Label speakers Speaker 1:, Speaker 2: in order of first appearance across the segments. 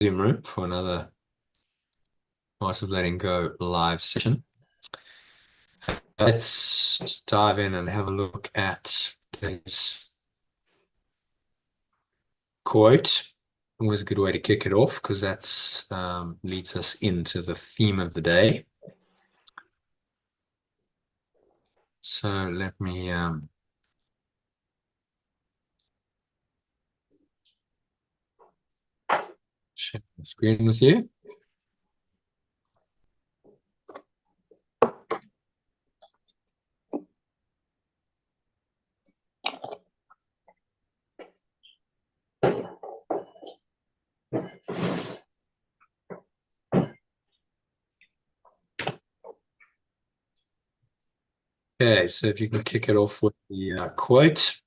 Speaker 1: Zoom room for another Art of Letting Go live session. Let's dive in and have a look at today's quote. Always a good way to kick it off because that's leads us into the theme of the day. So let me share the screen with you. Okay, so if you can kick it off with the quote.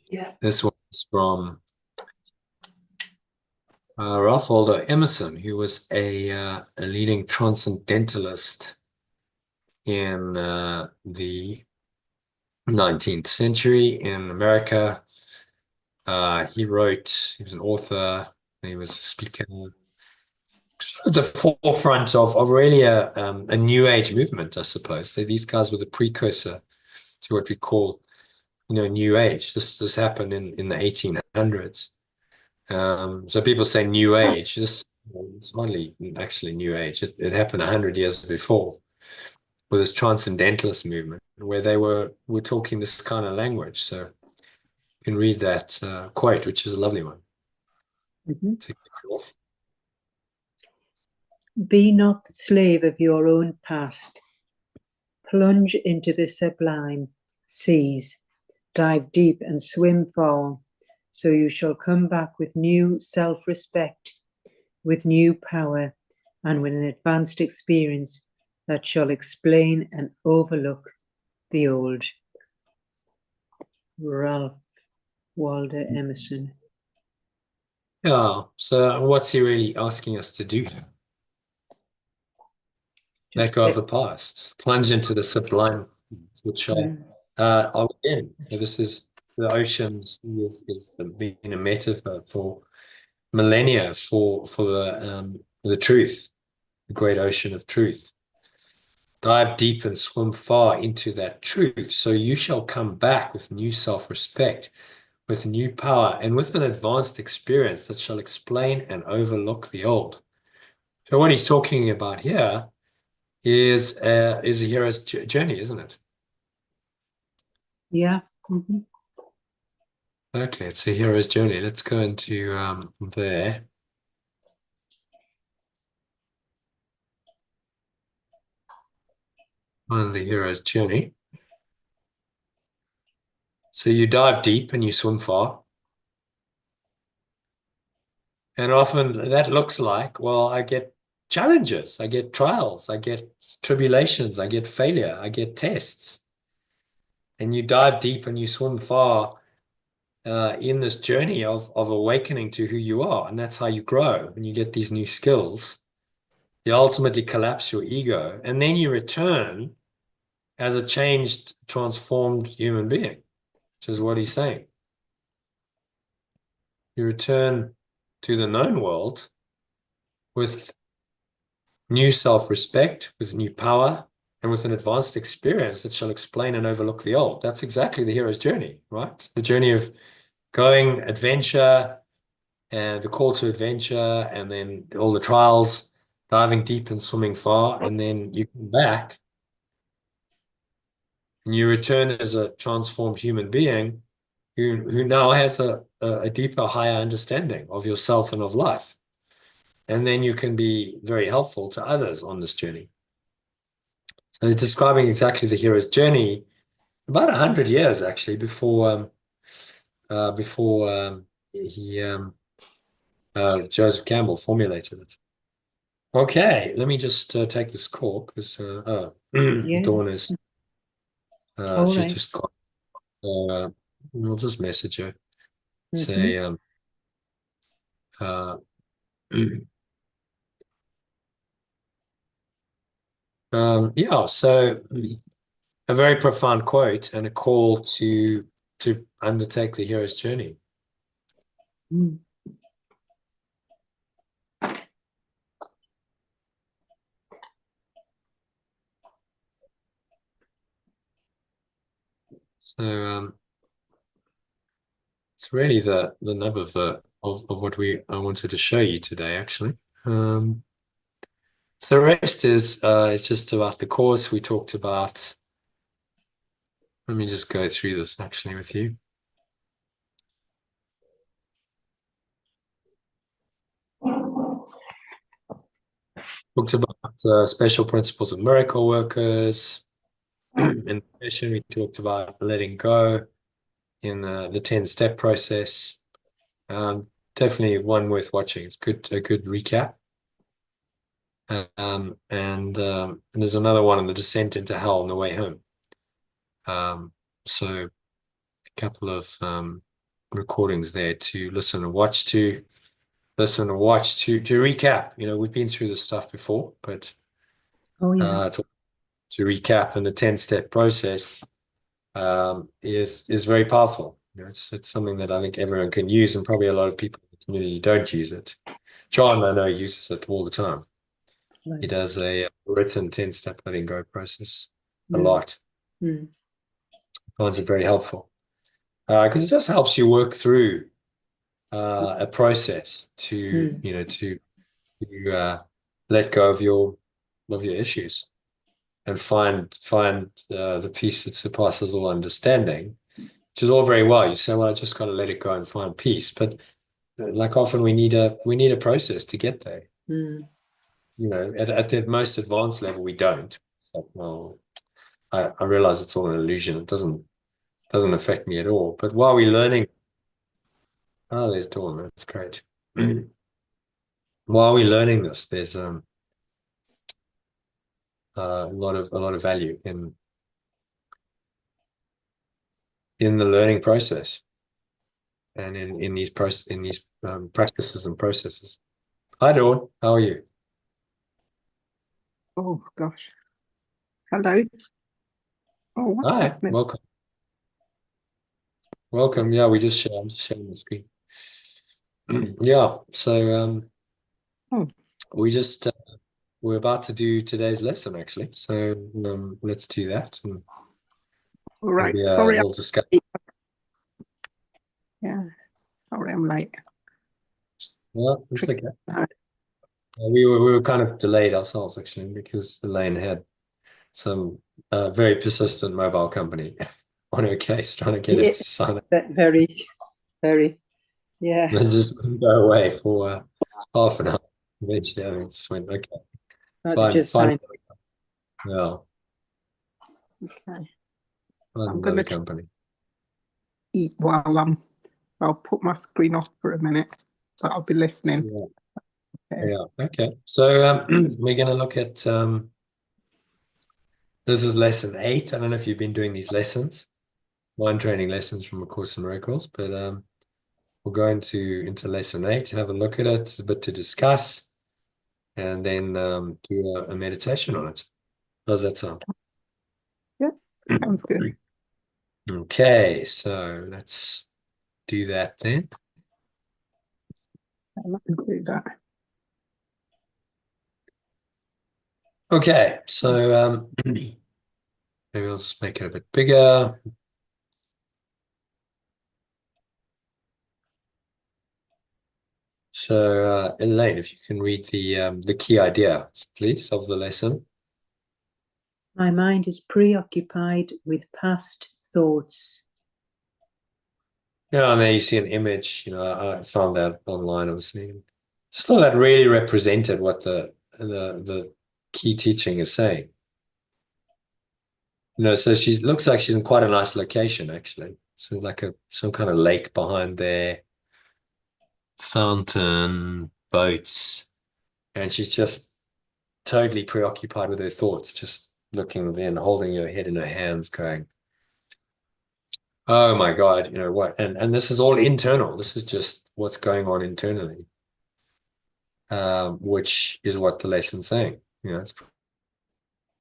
Speaker 2: Yeah.
Speaker 1: This one is from Ralph Waldo Emerson, who was a leading transcendentalist in the 19th century in America. He was an author, he was a speaker, at the forefront of really a new age movement, I suppose. These guys were the precursor to what we call, new age. This happened in the 1800s. So people say new age. It's hardly actually new age. It happened 100 years before with this transcendentalist movement where they were talking this kind of language. So you can read that quote, which is a lovely one.
Speaker 2: Mm-hmm.
Speaker 1: To kick it off.
Speaker 2: Be not the slave of your own past. Plunge into the sublime seas. Dive deep and swim far, so you shall come back with new self-respect, with new power, and with an advanced experience that shall explain and overlook the old. Ralph Waldo Emerson.
Speaker 1: Yeah, so what's he really asking us to do? Let go of the past, plunge into the sublime, which are within. This is the oceans is been a metaphor for millennia for the truth, the great ocean of truth. Dive deep and swim far into that truth, so you shall come back with new self-respect, with new power, and with an advanced experience that shall explain and overlook the old. So what he's talking about here is a hero's journey, isn't it?
Speaker 2: Yeah. Mm-hmm.
Speaker 1: Okay, it's a hero's journey. Let's go into there. On the hero's journey. So you dive deep and you swim far. And often that looks like, well, I get challenges, I get trials, I get tribulations, I get failure, I get tests. And you dive deep and you swim far in this journey of awakening to who you are. And that's how you grow. And you get these new skills. You ultimately collapse your ego. And then you return as a changed, transformed human being, which is what he's saying. You return to the known world with new self-respect, with new power, and with an advanced experience that shall explain and overlook the old. That's exactly the hero's journey, right? The journey of going adventure and the call to adventure, and then all the trials, diving deep and swimming far, and then you come back and you return as a transformed human being who now has a deeper, higher understanding of yourself and of life. And then you can be very helpful to others on this journey. So he's describing exactly the hero's journey about 100 years actually before Joseph Campbell formulated it. Okay, let me just take this call because Dawn is she's
Speaker 2: Right.
Speaker 1: just got we'll just message her.
Speaker 2: Mm-hmm.
Speaker 1: Say yeah, so a very profound quote and a call to undertake the hero's journey.
Speaker 2: Mm.
Speaker 1: So it's really the nub of what I wanted to show you today, actually. So the rest is just about the course we talked about. Let me just go through this actually with you. Talked about special principles of miracle workers. In the session, we talked about letting go in the 10-step process. Definitely one worth watching. It's a good recap. And there's another one on the descent into hell on the way home. So a couple of recordings there to listen and watch to recap. You know, we've been through this stuff before, but to recap, and the 10-step process is very powerful. You know, it's something that I think everyone can use, and probably a lot of people in the community don't use it. John, I know, uses it all the time. Right. He does a written 10-step letting go process a lot. Finds it very helpful because it just helps you work through a process to let go of your issues and find the peace that surpasses all understanding, which is all very well. You say, well, I just got to let it go and find peace, but like often we need a process to get there. You know, at the most advanced level, we don't. Well, I realize it's all an illusion. It doesn't affect me at all. But while we're learning, there's Dawn. That's great. While we're learning this, there's a lot of value in the learning process and in these practices and processes. Hi, Dawn. How are you?
Speaker 3: Oh gosh. Hello. Oh, what's
Speaker 1: Hi.
Speaker 3: happening?
Speaker 1: Welcome. Welcome. Yeah, I'm just sharing the screen. Yeah. So we're about to do today's lesson actually. So let's do that. And
Speaker 3: all right.
Speaker 1: sorry. We'll discuss.
Speaker 3: Yeah. Sorry, I'm late.
Speaker 1: Well, it's okay. We were kind of delayed ourselves actually because Elaine had some very persistent mobile company on her case trying to get it to sign up.
Speaker 2: Very, very, yeah.
Speaker 1: They just wouldn't go away for half an hour. Eventually, I just went, okay, fine. Yeah.
Speaker 3: Okay.
Speaker 1: I'm going to company.
Speaker 3: Eat while I'll put my screen off for a minute, but I'll be listening.
Speaker 1: Yeah. Okay. Yeah. Okay. So we're going to look at this is lesson 8. I don't know if you've been doing these lessons, mind training lessons from A Course in Miracles, but we'll go into lesson 8, have a look at it, a bit to discuss, and then do a meditation on it. How's that sound?
Speaker 3: Yeah, sounds good.
Speaker 1: Okay, so let's do that then.
Speaker 3: Let me do that.
Speaker 1: Okay, so maybe I'll just make it a bit bigger. So Elaine, if you can read the key idea, please, of the lesson.
Speaker 2: My mind is preoccupied with past thoughts.
Speaker 1: Yeah, and there you see an image. You know, I found that online. I was seeing, just thought that really represented what the key teaching is saying. You know, so she looks like she's in quite a nice location, actually. So like some kind of lake behind there, fountain, boats, and she's just totally preoccupied with her thoughts, just looking then, holding her head in her hands, going, oh my God, you know what? And this is all internal. This is just what's going on internally, which is what the lesson's saying. You know, it's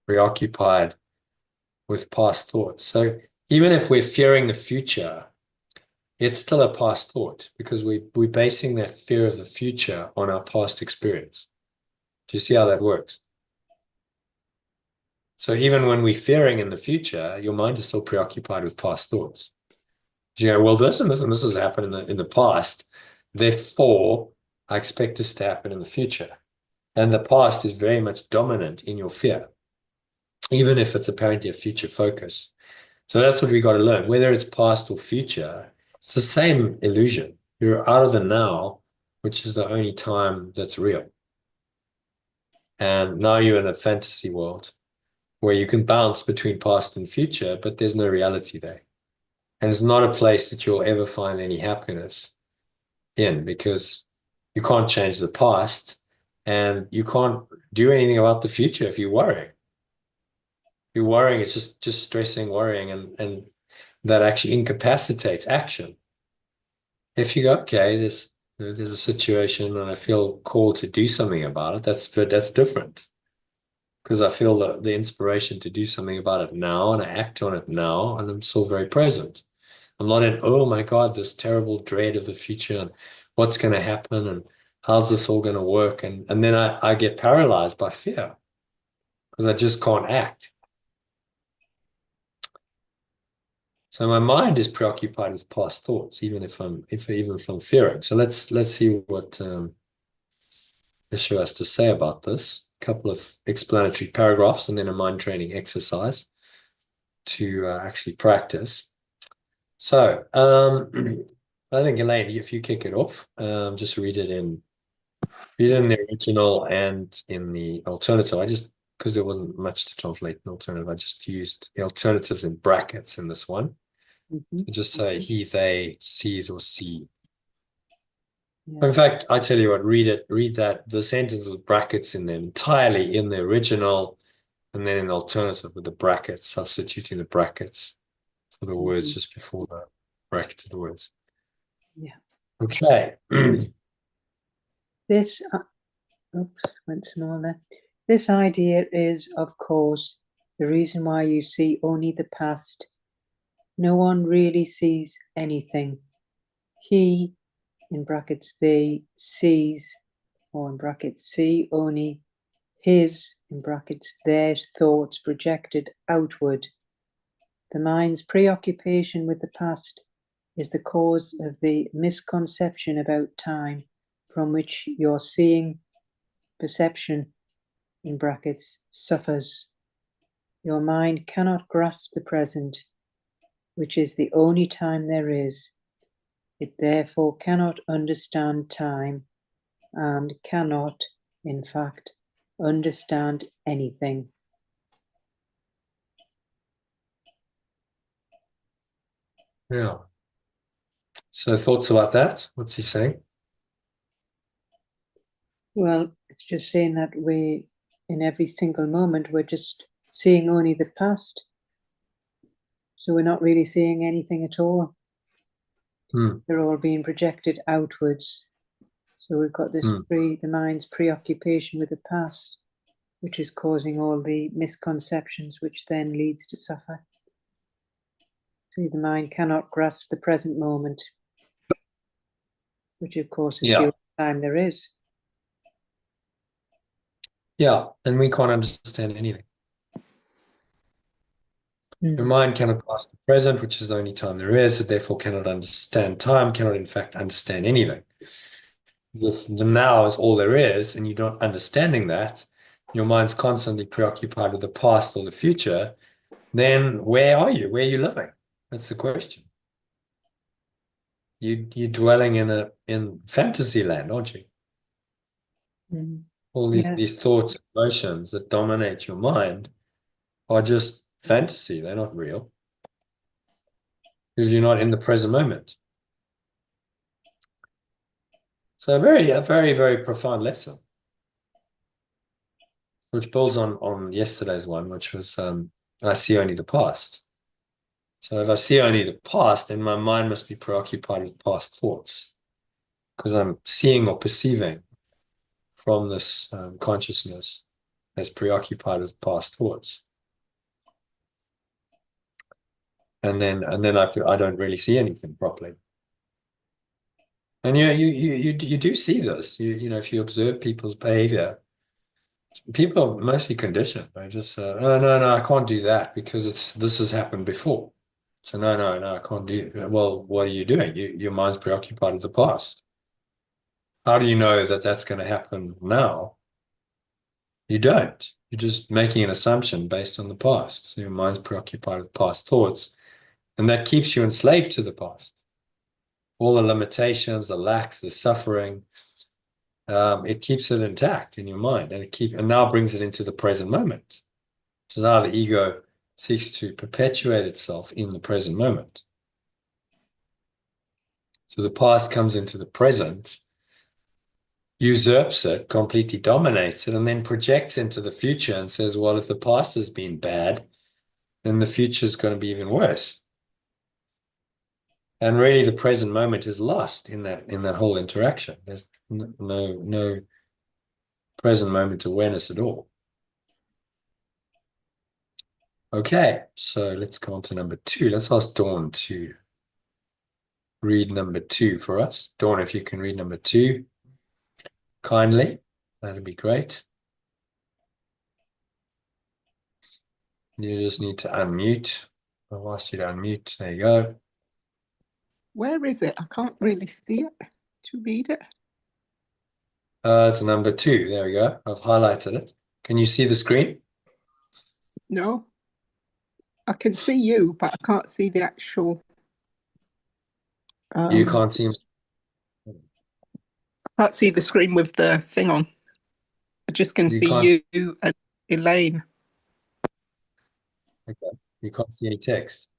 Speaker 1: preoccupied with past thoughts. So even if we're fearing the future, it's still a past thought because we're basing that fear of the future on our past experience. Do you see how that works? So even when we're fearing in the future, your mind is still preoccupied with past thoughts. You go, well, this and this and this has happened in the past. Therefore, I expect this to happen in the future. And the past is very much dominant in your fear, even if it's apparently a future focus. So that's what we got to learn. Whether it's past or future, it's the same illusion. You're out of the now, which is the only time that's real. And now you're in a fantasy world where you can bounce between past and future, but there's no reality there. And it's not a place that you'll ever find any happiness in, because you can't change the past and you can't do anything about the future if you're worrying. If you're worrying, it's just stressing, worrying, and that actually incapacitates action. If you go, okay, there's a situation and I feel called to do something about it, that's different. Because I feel the inspiration to do something about it now, and I act on it now, and I'm still very present. I'm not in, oh my God, this terrible dread of the future and what's going to happen and how's this all going to work? And then I get paralyzed by fear because I just can't act. So my mind is preoccupied with past thoughts, even if I'm fearing. So let's see what Ishu has to say about this. A couple of explanatory paragraphs and then a mind training exercise to actually practice. So I think, Elaine, if you kick it off, just read it in the original and in the alternative. Because there wasn't much to translate in alternative, I just used the alternatives in brackets in this one. So just say he, they, sees, or see.
Speaker 2: Yeah.
Speaker 1: In fact, I tell you what, read the sentence with brackets in them entirely in the original, and then in the alternative with the brackets, substituting the brackets for the words just before the bracketed words.
Speaker 2: Yeah.
Speaker 1: Okay.
Speaker 2: This, went smaller. This idea is, of course, the reason why you see only the past. No one really sees anything. He, in brackets, they, sees, or in brackets, see only his, in brackets, their thoughts projected outward. The mind's preoccupation with the past is the cause of the misconception about time from which your seeing perception, in brackets, suffers. Your mind cannot grasp the present, which is the only time there is. It therefore cannot understand time and cannot, in fact, understand anything.
Speaker 1: Yeah. So thoughts about that? What's he saying?
Speaker 2: Well, it's just saying that we, in every single moment, we're just seeing only the past. So we're not really seeing anything at all. They're all being projected outwards. So we've got this the mind's preoccupation with the past, which is causing all the misconceptions, which then leads to suffer. So the mind cannot grasp the present moment, which of course is the only time there is. Yeah,
Speaker 1: and we can't understand anything. Your mind cannot grasp the present, which is the only time there is, it therefore cannot understand time, cannot in fact understand anything. If the now is all there is, and you're not understanding that, your mind's constantly preoccupied with the past or the future, then where are you? Where are you living? That's the question. You're dwelling in fantasy land, aren't you? All these thoughts, emotions that dominate your mind are just fantasy. They're not real. Because you're not in the present moment. So a very, very profound lesson, which builds on yesterday's one, which was I see only the past. So if I see only the past, then my mind must be preoccupied with past thoughts, because I'm seeing or perceiving from this consciousness as preoccupied with past thoughts. And then I don't really see anything properly. And you do see this. You know, if you observe people's behavior, People are mostly conditioned. They just say, oh, no, I can't do that because this has happened before. So no, I can't do it. Well, what are you doing? Your mind's preoccupied with the past. How do you know that that's going to happen now? You don't. You're just making an assumption based on the past. So your mind's preoccupied with past thoughts, and that keeps you enslaved to the past. All the limitations, the lacks, the suffering, it keeps it intact in your mind, and now brings it into the present moment, which is how the ego seeks to perpetuate itself in the present moment. So the past comes into the present, usurps it, completely dominates it, and then projects into the future and says, well, if the past has been bad, then the future is going to be even worse. And really the present moment is lost in that whole interaction. There's no present moment awareness at all. Okay, so let's go on to number 2. Let's ask Dawn to read number 2 for us. Dawn, if you can read number 2 kindly, that'd be great. You just need to unmute. I'll ask you to unmute. There you go.
Speaker 3: Where is it? I can't really see it to read it.
Speaker 1: It's number 2. There we go. I've highlighted it. Can you see the screen?
Speaker 3: No. I can see you, but I can't see the actual.
Speaker 1: You can't see.
Speaker 3: I can't see the screen with the thing on. I just can see you and Elaine.
Speaker 1: Okay. You can't see any text.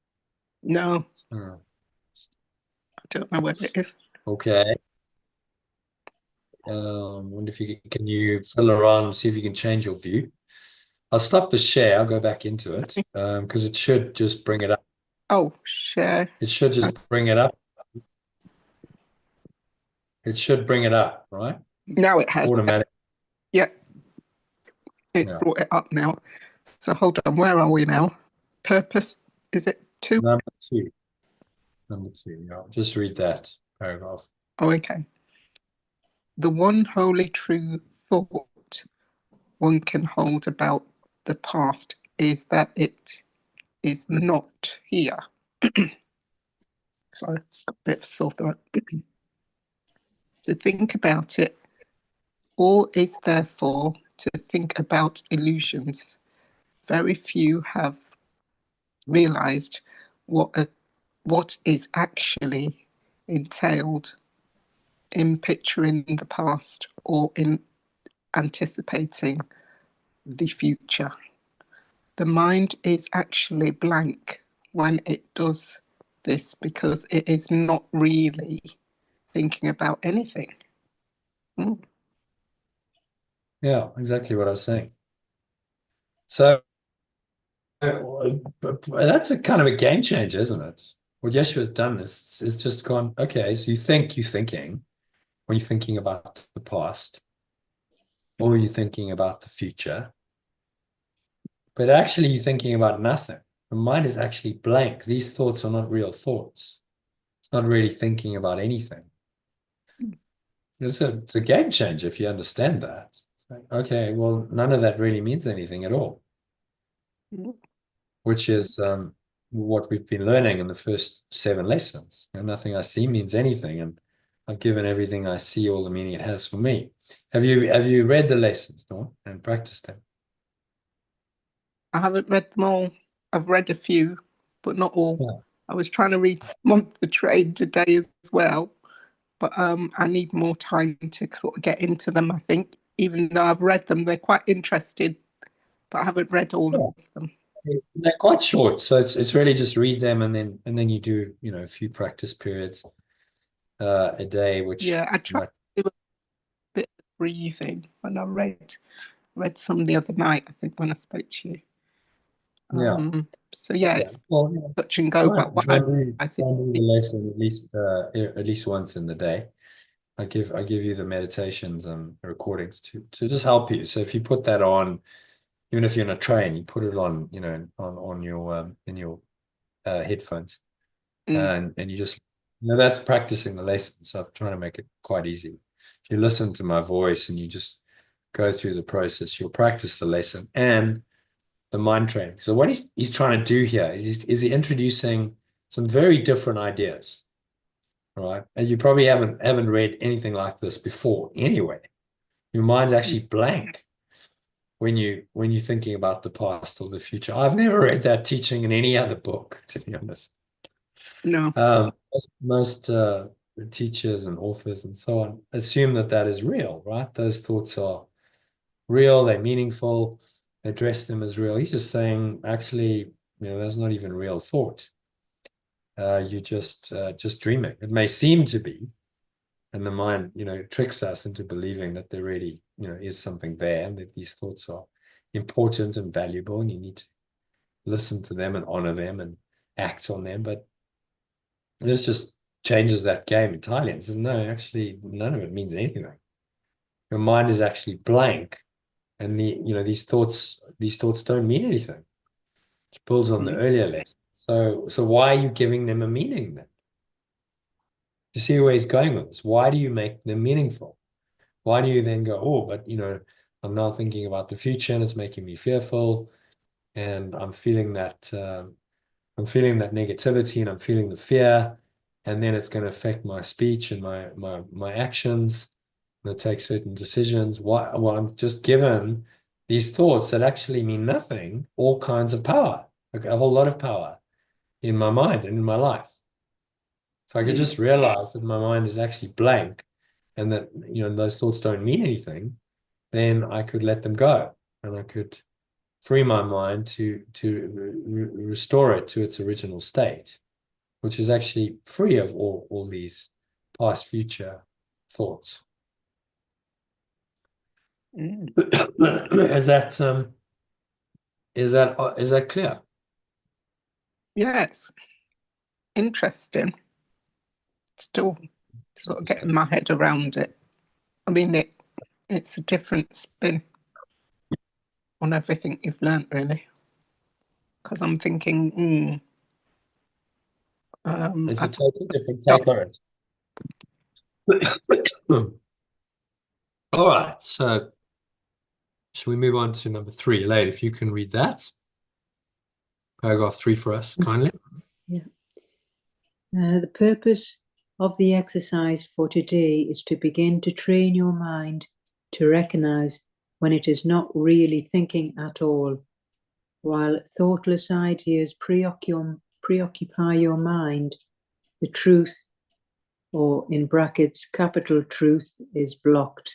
Speaker 3: No.
Speaker 1: Hmm.
Speaker 3: I don't know where it is.
Speaker 1: Okay. Wonder if can you fiddle around, see if you can change your view. I'll stop the share. I'll go back into it because it should just bring it up.
Speaker 3: Oh, share.
Speaker 1: It should just bring it up. It should bring it up, right?
Speaker 3: Now it has.
Speaker 1: Automatic.
Speaker 3: Yeah. It's brought it up now. So hold on. Where are we now? Purpose. Is it 2?
Speaker 1: Number 2. Number 2. Yeah. Just read that paragraph.
Speaker 3: Oh, okay. The one wholly true thought one can hold about the past is that it is not here. Sorry, got a bit of a sore throat. To think about it, all is therefore to think about illusions. Very few have realized what is actually entailed in picturing the past or in anticipating the future. The mind is actually blank when it does this because it is not really thinking about anything.
Speaker 1: Yeah, exactly what I was saying. So that's a kind of a game changer, isn't it? What Yeshua's done is just gone, okay, so you think you're thinking when you're thinking about the past, or you're thinking about the future, but actually you're thinking about nothing. The mind is actually blank. These thoughts are not real thoughts. It's not really thinking about anything. It's a game changer if you understand that. It's like, okay, well, none of that really means anything at all, which is what we've been learning in the first 7 lessons. And nothing I see means anything, and I've given everything I see all the meaning it has for me. Have you read the lessons, Dawn, and practiced them?
Speaker 3: I haven't read them all. I've read a few, but not all.
Speaker 1: Yeah.
Speaker 3: I was trying to read some on the train today as well, but I need more time to sort of get into them, I think. Even though I've read them, they're quite interesting, but I haven't read all of them.
Speaker 1: They're quite short, so it's really just read them and then you do a few practice periods a day, which
Speaker 3: I tried to do a bit of breathing when I read some the other night, I think, when I spoke to you. So it's touch and go. But what
Speaker 1: I do the lesson at least once in the day. I give you the meditations and the recordings to just help you. So if you put that on, even if you're in a train, you put it on, on your in your headphones, and you just that's practicing the lesson. So I'm trying to make it quite easy. If you listen to my voice and you just go through the process, you'll practice the lesson and the mind training. So what he's trying to do here is he introducing some very different ideas, right? And you probably haven't read anything like this before anyway. Your mind's actually blank when you're thinking about the past or the future. I've never read that teaching in any other book, to be honest.
Speaker 3: No.
Speaker 1: Most teachers and authors and so on assume that is real, right? Those thoughts are real, they're meaningful, they address them as real. He's just saying, actually, that's not even real thought. You're just dreaming. It may seem to be, and the mind, tricks us into believing that there really, is something there, and that these thoughts are important and valuable, and you need to listen to them and honor them and act on them. But this just changes that game entirely and says, no, actually, none of it means anything. Your mind is actually blank, and these thoughts don't mean anything. Which builds on the earlier lesson. So why are you giving them a meaning then? You see where he's going with this? Why do you make them meaningful? Why do you then go, oh, but I'm now thinking about the future and it's making me fearful, and I'm feeling that negativity, and I'm feeling the fear, and then it's going to affect my speech and my actions, and I take certain decisions. Why? Well, I'm just given these thoughts that actually mean nothing, all kinds of power, like a whole lot of power in my mind and in my life. If I could just realize that my mind is actually blank and that, those thoughts don't mean anything, then I could let them go, and I could free my mind to restore it to its original state, which is actually free of all these past, future thoughts. Is that clear?
Speaker 3: Yes. Interesting. Still sort of getting my head around it. I mean, it's a different spin on everything you've learnt, really. Because I'm thinking,
Speaker 1: it's a totally different take on it. All right, so shall we move on to number 3? Elaine, if you can read that. Paragraph 3 for us, kindly.
Speaker 2: Yeah. The purpose of the exercise for today is to begin to train your mind to recognize when it is not really thinking at all. While thoughtless ideas preoccupy your mind, the truth, or in brackets, capital truth, is blocked.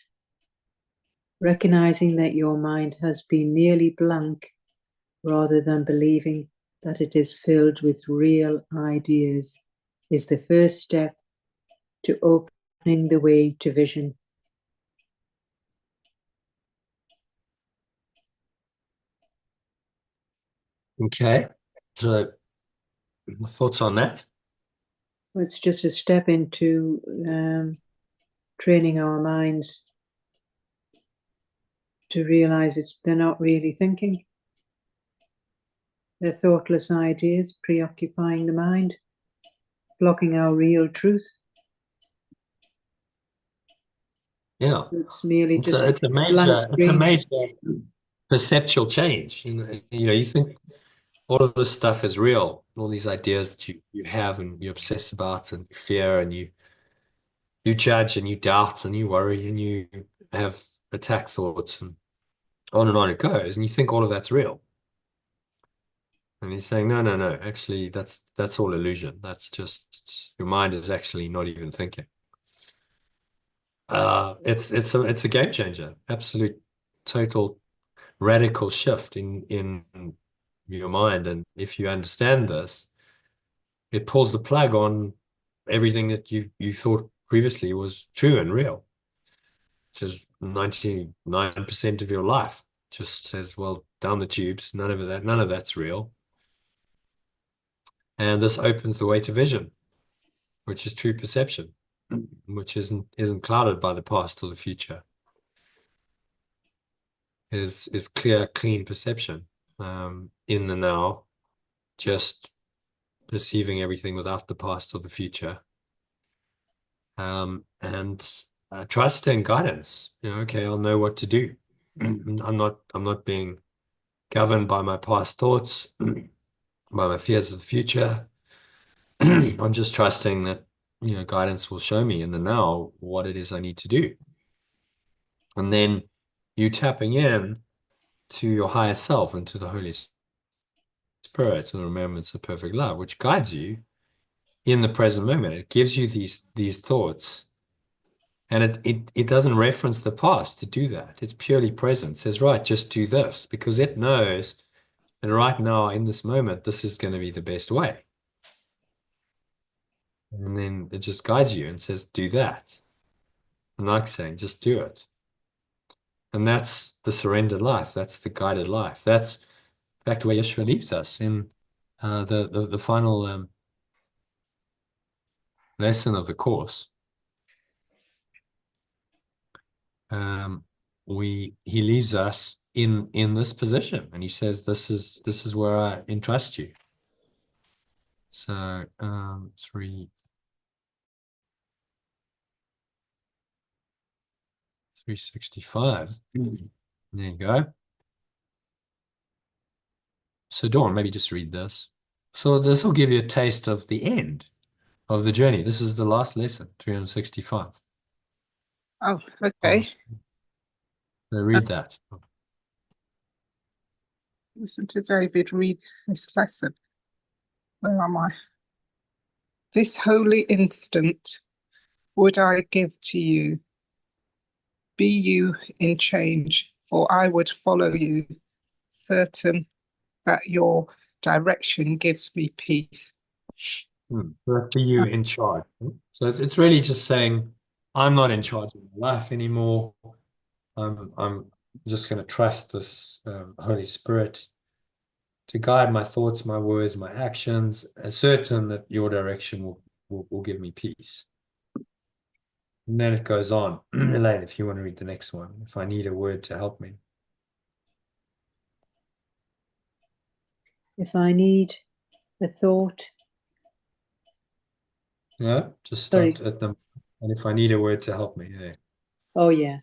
Speaker 2: Recognizing that your mind has been merely blank rather than believing that it is filled with real ideas is the first step to opening the way to vision.
Speaker 1: Okay, so thoughts on that?
Speaker 2: It's just a step into training our minds to realize they're not really thinking. They're thoughtless ideas preoccupying the mind, blocking our real truth.
Speaker 1: Yeah,
Speaker 2: It's merely just
Speaker 1: it's a major perceptual change. You think all of this stuff is real, all these ideas that you have and you obsess about and you fear and you judge and you doubt and you worry and you have attack thoughts and on it goes, and you think all of that's real. And he's saying, no, actually that's all illusion. That's just your mind is actually not even thinking. It's a game changer, absolute total radical shift in your mind. And if you understand this, it pulls the plug on everything that you thought previously was true and real, which is 99% of your life. Just says, well, down the tubes, none of that's real. And this opens the way to vision, which is true perception, which isn't clouded by the past or the future. Is clear, clean perception in the now, just perceiving everything without the past or the future. And trust and guidance. Okay, I'll know what to do. I'm not being governed by my past thoughts, by my fears of the future. I'm just trusting that, guidance will show me in the now what it is I need to do. And then you tapping in to your higher self and to the Holy Spirit and the remembrance of perfect love, which guides you in the present moment. It gives you these thoughts, and it doesn't reference the past to do that. It's purely present. It says, right, just do this, because it knows that right now in this moment, this is going to be the best way. And then it just guides you and says, do that. And like saying, just do it. And that's the surrendered life. That's the guided life. That's in fact where Yeshua leaves us in the final lesson of the course. He leaves us in this position, and he says, this is where I entrust you. So 365. There you go. So Dawn, maybe just read this. So this will give you a taste of the end of the journey. This is the last lesson, 365.
Speaker 3: Oh, okay.
Speaker 1: So read that.
Speaker 3: Listen to David read this lesson. Where am I? This holy instant would I give to you. Be you in change, for I would follow you, certain that your direction gives me peace.
Speaker 1: But be you in charge. So it's really just saying, I'm not in charge of my life anymore. I'm just going to trust this Holy Spirit to guide my thoughts, my words, my actions, and certain that your direction will give me peace. And then it goes on. Elaine, if you want to read the next one, if I need a word to help me.
Speaker 2: If I need a thought.
Speaker 1: Yeah, just
Speaker 2: Sorry.
Speaker 1: start at them. And if I need a word to help me, yeah.
Speaker 2: Oh, yeah.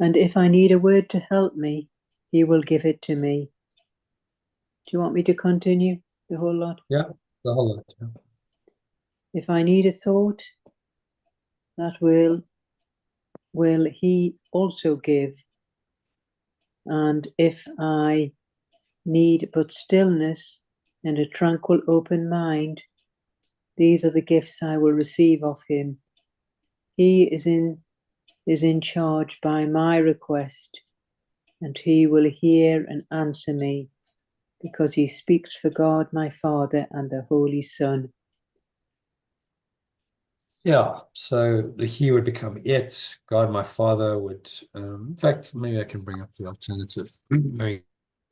Speaker 2: And if I need a word to help me, he will give it to me. Do you want me to continue the whole lot?
Speaker 1: Yeah, the whole lot. Yeah.
Speaker 2: If I need a thought, that will he also give. And if I need but stillness and a tranquil open mind, these are the gifts I will receive of him. He is in charge by my request, and he will hear and answer me, because he speaks for God my Father and the Holy Son.
Speaker 1: Yeah, so the he would become it. God, my Father, would, in fact, maybe I can bring up the alternative very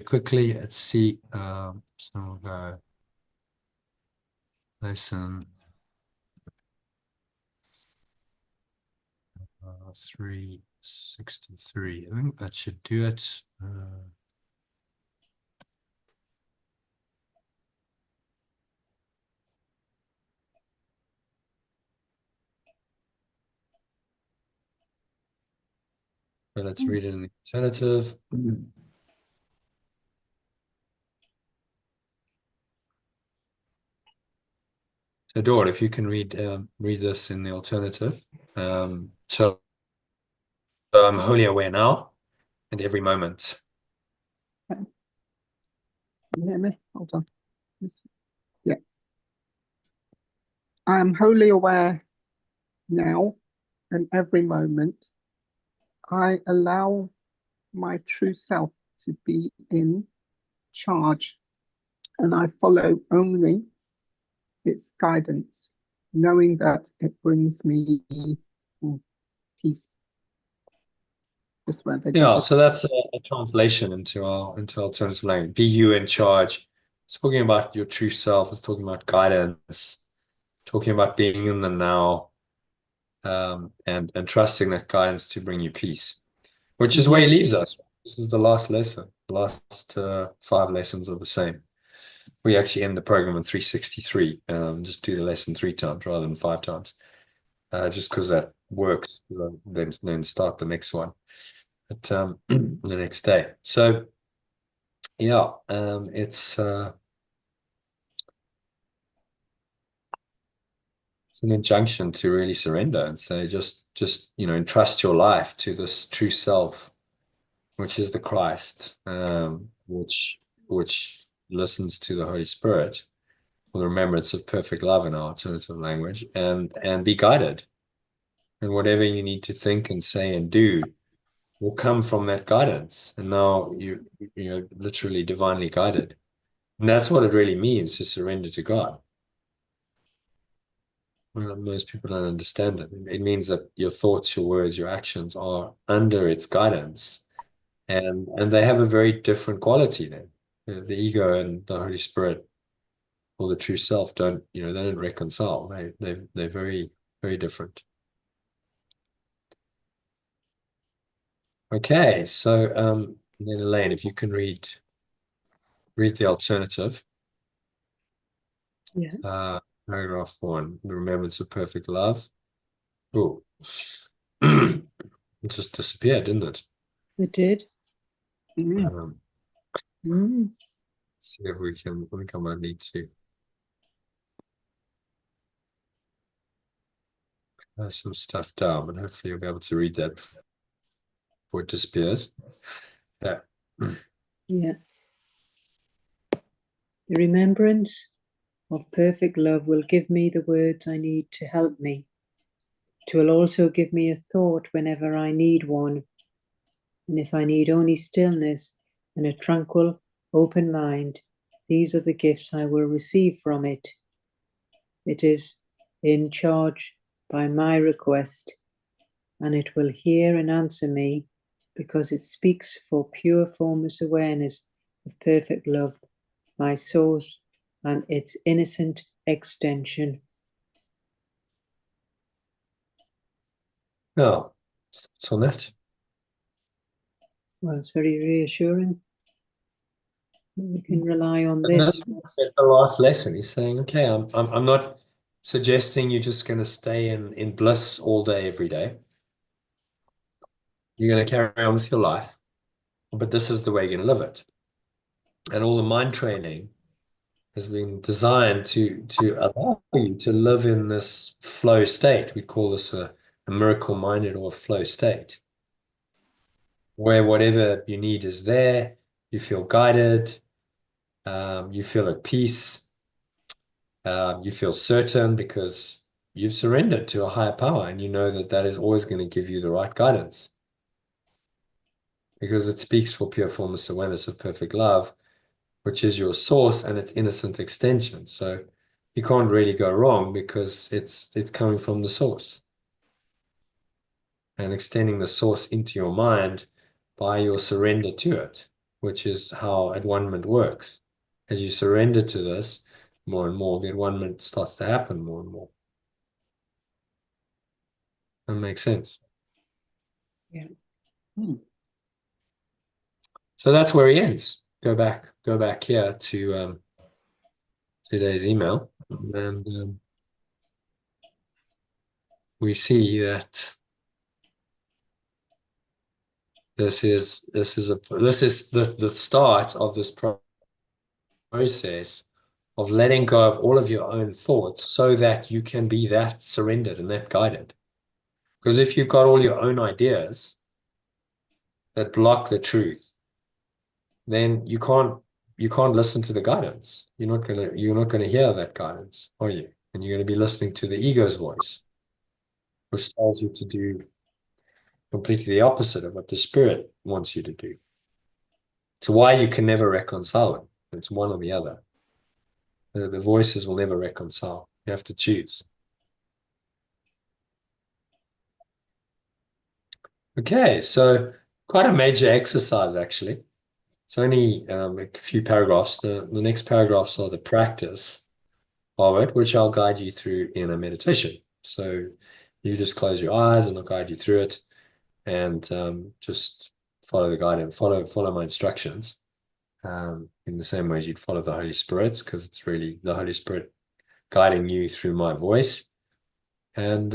Speaker 1: quickly. Let's see. So we'll go lesson 363. I think that should do it. But let's read it in the alternative. So Dawn, if you can read this in the alternative. So I'm wholly aware now and every moment.
Speaker 3: Can you hear me? Hold on. Yeah. I am wholly aware now and every moment. I allow my true self to be in charge, and I follow only its guidance, knowing that it brings me peace. Just where they
Speaker 1: Yeah, so that's a translation into our alternative language. Be you in charge. It's talking about your true self. It's talking about guidance. Talking about being in the now, and trusting that guidance to bring you peace, which is where he leaves us. This is the last lesson. The last 5 lessons are the same. We actually end the program in 363. Just do the lesson 3 times rather than 5 times, just because that works, then start the next one at the next day. So yeah, it's an injunction to really surrender and say, just entrust your life to this true self, which is the Christ, which listens to the Holy Spirit, or the remembrance of perfect love in our alternative language, and be guided. And whatever you need to think and say and do will come from that guidance. And now you're literally divinely guided. And that's what it really means to surrender to God. Well, most people don't understand it. It means that your thoughts, your words, your actions are under its guidance. And they have a very different quality then. The ego and the Holy Spirit, or the true self, they don't reconcile. They're very, very different. Okay, so then Elaine, if you can read the alternative.
Speaker 2: Yeah.
Speaker 1: Paragraph 1, the remembrance of perfect love. Oh, it just disappeared, didn't it?
Speaker 2: It did.
Speaker 1: See if we can. I think I might need to have some stuff down, but hopefully you'll be able to read that before it disappears. Yeah.
Speaker 2: Yeah. The remembrance of perfect love will give me the words I need to help me. It will also give me a thought whenever I need one. And if I need only stillness and a tranquil, open mind, these are the gifts I will receive from it. It is in charge by my request, and it will hear and answer me because it speaks for pure formless awareness of perfect love, my source and its innocent extension.
Speaker 1: No, it's on that.
Speaker 2: Well, it's very reassuring. We can rely on this.
Speaker 1: That's the last lesson. He's saying, okay, I'm not suggesting you're just going to stay in bliss all day, every day. You're going to carry on with your life, but this is the way you're going to live it. And all the mind training has been designed to allow you to live in this flow state. We call this a miracle-minded or a flow state, where whatever you need is there, you feel guided, you feel at peace, you feel certain because you've surrendered to a higher power, and you know that is always going to give you the right guidance, because it speaks for pure formless awareness of perfect love, which is your source and its innocent extension. So you can't really go wrong because it's coming from the source. And extending the source into your mind by your surrender to it, which is how at-one-ment works. As you surrender to this more and more, the at-one-ment starts to happen more and more. That makes sense.
Speaker 2: Yeah.
Speaker 1: So that's where he ends. Go back here to today's email, and we see that this is the start of this process of letting go of all of your own thoughts so that you can be that surrendered and that guided. Because if you've got all your own ideas that block the truth, then you can't listen to the guidance. You're not gonna hear that guidance, are you? And you're gonna be listening to the ego's voice, which tells you to do completely the opposite of what the spirit wants you to do. It's why you can never reconcile them. It's one or the other. The voices will never reconcile. You have to choose. Okay, so quite a major exercise, actually. It's only a few paragraphs. The next paragraphs are the practice of it, which I'll guide you through in a meditation. So you just close your eyes and I'll guide you through it, and just follow the guidance, follow my instructions, in the same way as you'd follow the Holy Spirit, because it's really the Holy Spirit guiding you through my voice. And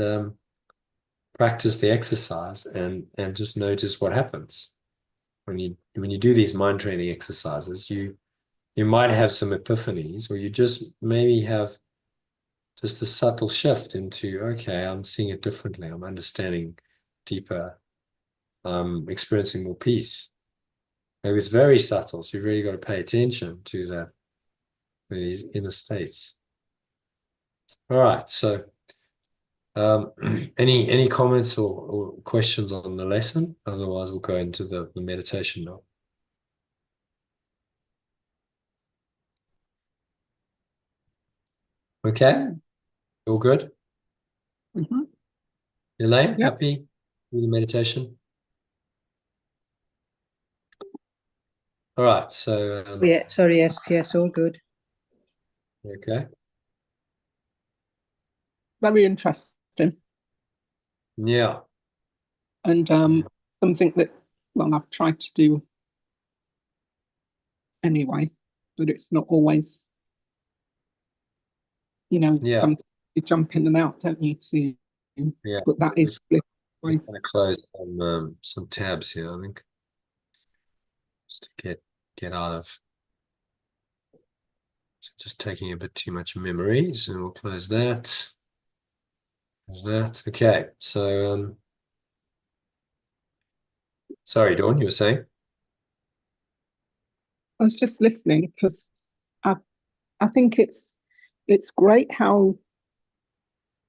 Speaker 1: practice the exercise and just notice what happens. When you do these mind training exercises, you might have some epiphanies, or you just maybe have just a subtle shift into, okay, I'm seeing it differently. I'm understanding deeper. I'm experiencing more peace. Maybe it's very subtle, so you've really got to pay attention to that, these inner states. All right, so any comments or questions on the lesson? Otherwise, we'll go into the meditation now. Okay, all good?
Speaker 3: Mm-hmm.
Speaker 1: Elaine,
Speaker 3: Yep.
Speaker 1: happy with the meditation? All right, so
Speaker 2: Yeah, sorry, yes, all good.
Speaker 1: okay.
Speaker 3: Very interesting.
Speaker 1: Yeah.
Speaker 3: And something that, well, I've tried to do anyway, but it's not always,
Speaker 1: Yeah.
Speaker 3: sometimes you jump in and out, don't you?
Speaker 1: Yeah.
Speaker 3: But that is Bliss.
Speaker 1: Just going to close some tabs here, I think, just to get out of just taking a bit too much memories, and we'll close that. Close that. Okay, so sorry, Dawn, you were saying?
Speaker 3: I was just listening because I think it's great how,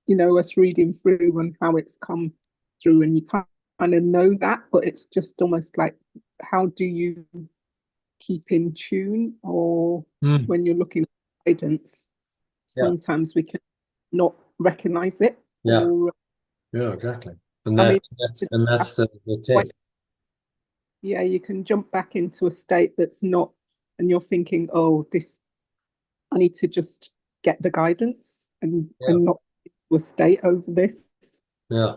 Speaker 3: us reading through and how it's come through, and you kind of know that, but it's just almost like, how do you keep in tune? Or when you're looking at guidance, sometimes we can not recognize it.
Speaker 1: Yeah.
Speaker 3: Or,
Speaker 1: Yeah, exactly. And
Speaker 3: I mean,
Speaker 1: that's the test.
Speaker 3: yeah, you can jump back into a state that's not, and you're thinking, oh, I need to just get the guidance and not into a state over this.
Speaker 1: Yeah.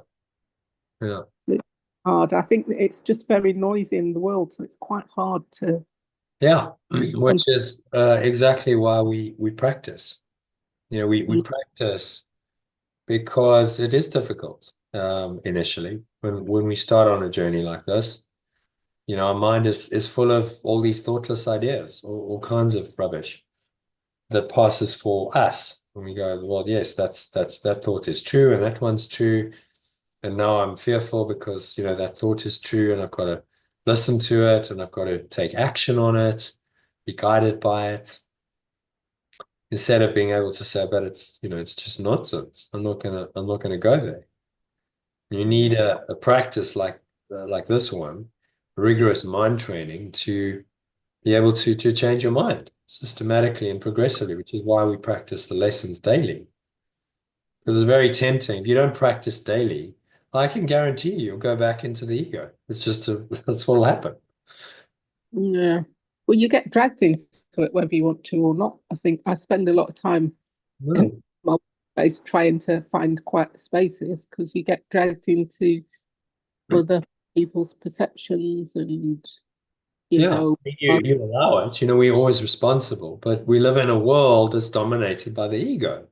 Speaker 1: Yeah.
Speaker 3: It's hard. I think that it's just very noisy in the world, so it's quite hard to.
Speaker 1: Yeah, which is exactly why we practice. We practice because it is difficult initially when we start on a journey like this. Our mind is full of all these thoughtless ideas, all kinds of rubbish that passes for us. And we go, well, yes, that thought is true, and that one's true. And now I'm fearful because, that thought is true, and I've got to listen to it, and I've got to take action on it, be guided by it. Instead of being able to say, but it's just nonsense. I'm not gonna go there. You need a practice like this one, rigorous mind training, to be able to change your mind systematically and progressively, which is why we practice the lessons daily. Because it's very tempting. If you don't practice daily, I can guarantee you'll go back into the ego. That's what will happen.
Speaker 3: Yeah. Well, you get dragged into it whether you want to or not. I think I spend a lot of time in my place trying to find quiet spaces, because you get dragged into other people's perceptions, and you
Speaker 1: allow it. We're always responsible, but we live in a world that's dominated by the ego.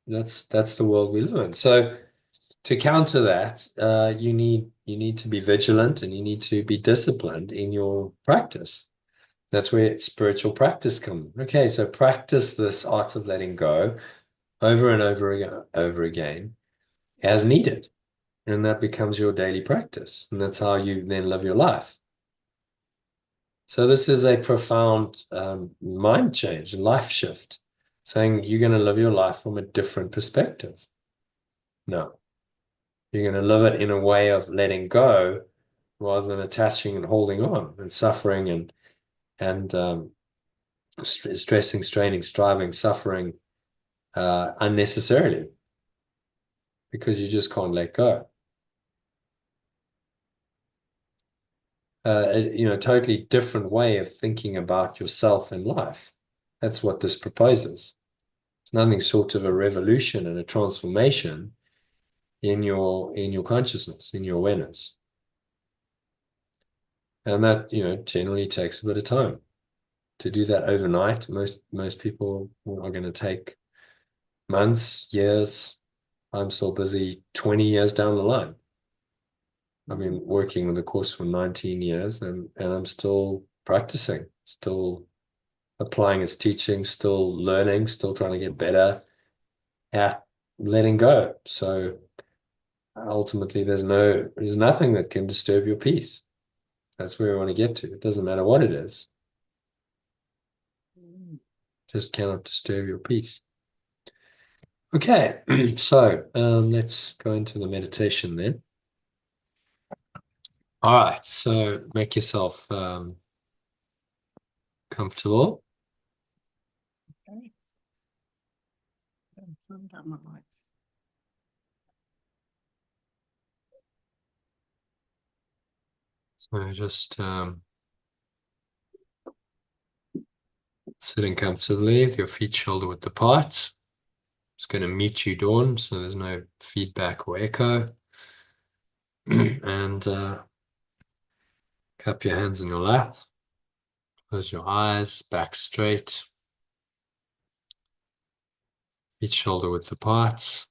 Speaker 1: That's the world we live in. So to counter that, you need to be vigilant, and you need to be disciplined in your practice. That's where spiritual practice comes. Okay, so practice this art of letting go over and over again as needed. And that becomes your daily practice. And that's how you then live your life. So this is a profound mind change, life shift, saying you're going to live your life from a different perspective. No, you're going to live it in a way of letting go rather than attaching and holding on and suffering and stressing, straining, striving, suffering unnecessarily, because you just can't let go. Totally different way of thinking about yourself and life. That's what this proposes. It's nothing short of a revolution and a transformation in your consciousness, in your awareness. And that, generally takes a bit of time. To do that overnight, most people are going to take months, years, I'm still busy 20 years down the line. I've been working with the course for 19 years and I'm still practicing, still applying its teaching, still learning, still trying to get better at letting go. So ultimately there's nothing that can disturb your peace. That's where we want to get to. It doesn't matter what it is. Just cannot disturb your peace. Okay, so let's go into the meditation then. All right, so make yourself comfortable.
Speaker 3: Okay. Turn down my lights.
Speaker 1: So just sitting comfortably with your feet shoulder width apart. Just going to mute you, Dawn, so there's no feedback or echo. And cup your hands in your lap. Close your eyes, back straight. Feet shoulder width apart.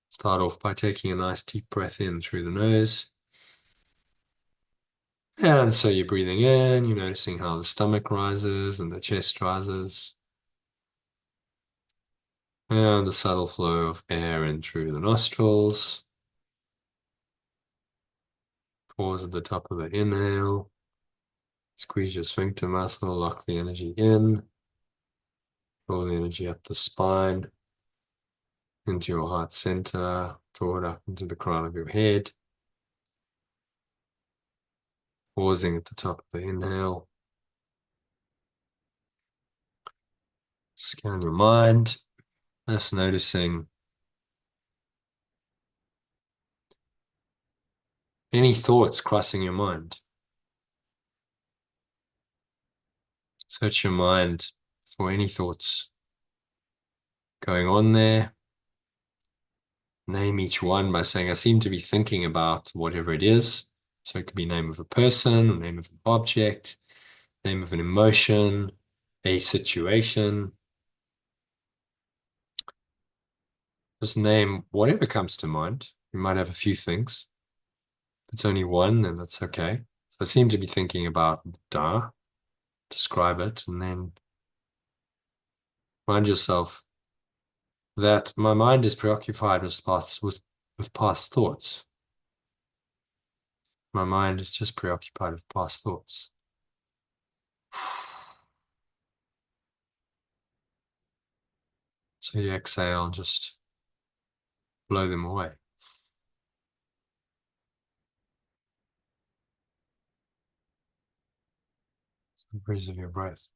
Speaker 1: Start off by taking a nice deep breath in through the nose. And so you're breathing in, you're noticing how the stomach rises and the chest rises. And the subtle flow of air in through the nostrils. Pause at the top of the inhale. Squeeze your sphincter muscle, lock the energy in. Draw the energy up the spine, into your heart center. Draw it up into the crown of your head. Pausing at the top of the inhale. Scan your mind. Just noticing any thoughts crossing your mind. Search your mind for any thoughts going on there. Name each one by saying, I seem to be thinking about whatever it is. So it could be name of a person, name of an object, name of an emotion, a situation. Just name whatever comes to mind. You might have a few things. If it's only one, then that's okay. So I seem to be thinking about da. Describe it, and then remind yourself that my mind is preoccupied with past thoughts. My mind is just preoccupied with past thoughts. So you exhale and just blow them away. It's the breeze of your breath.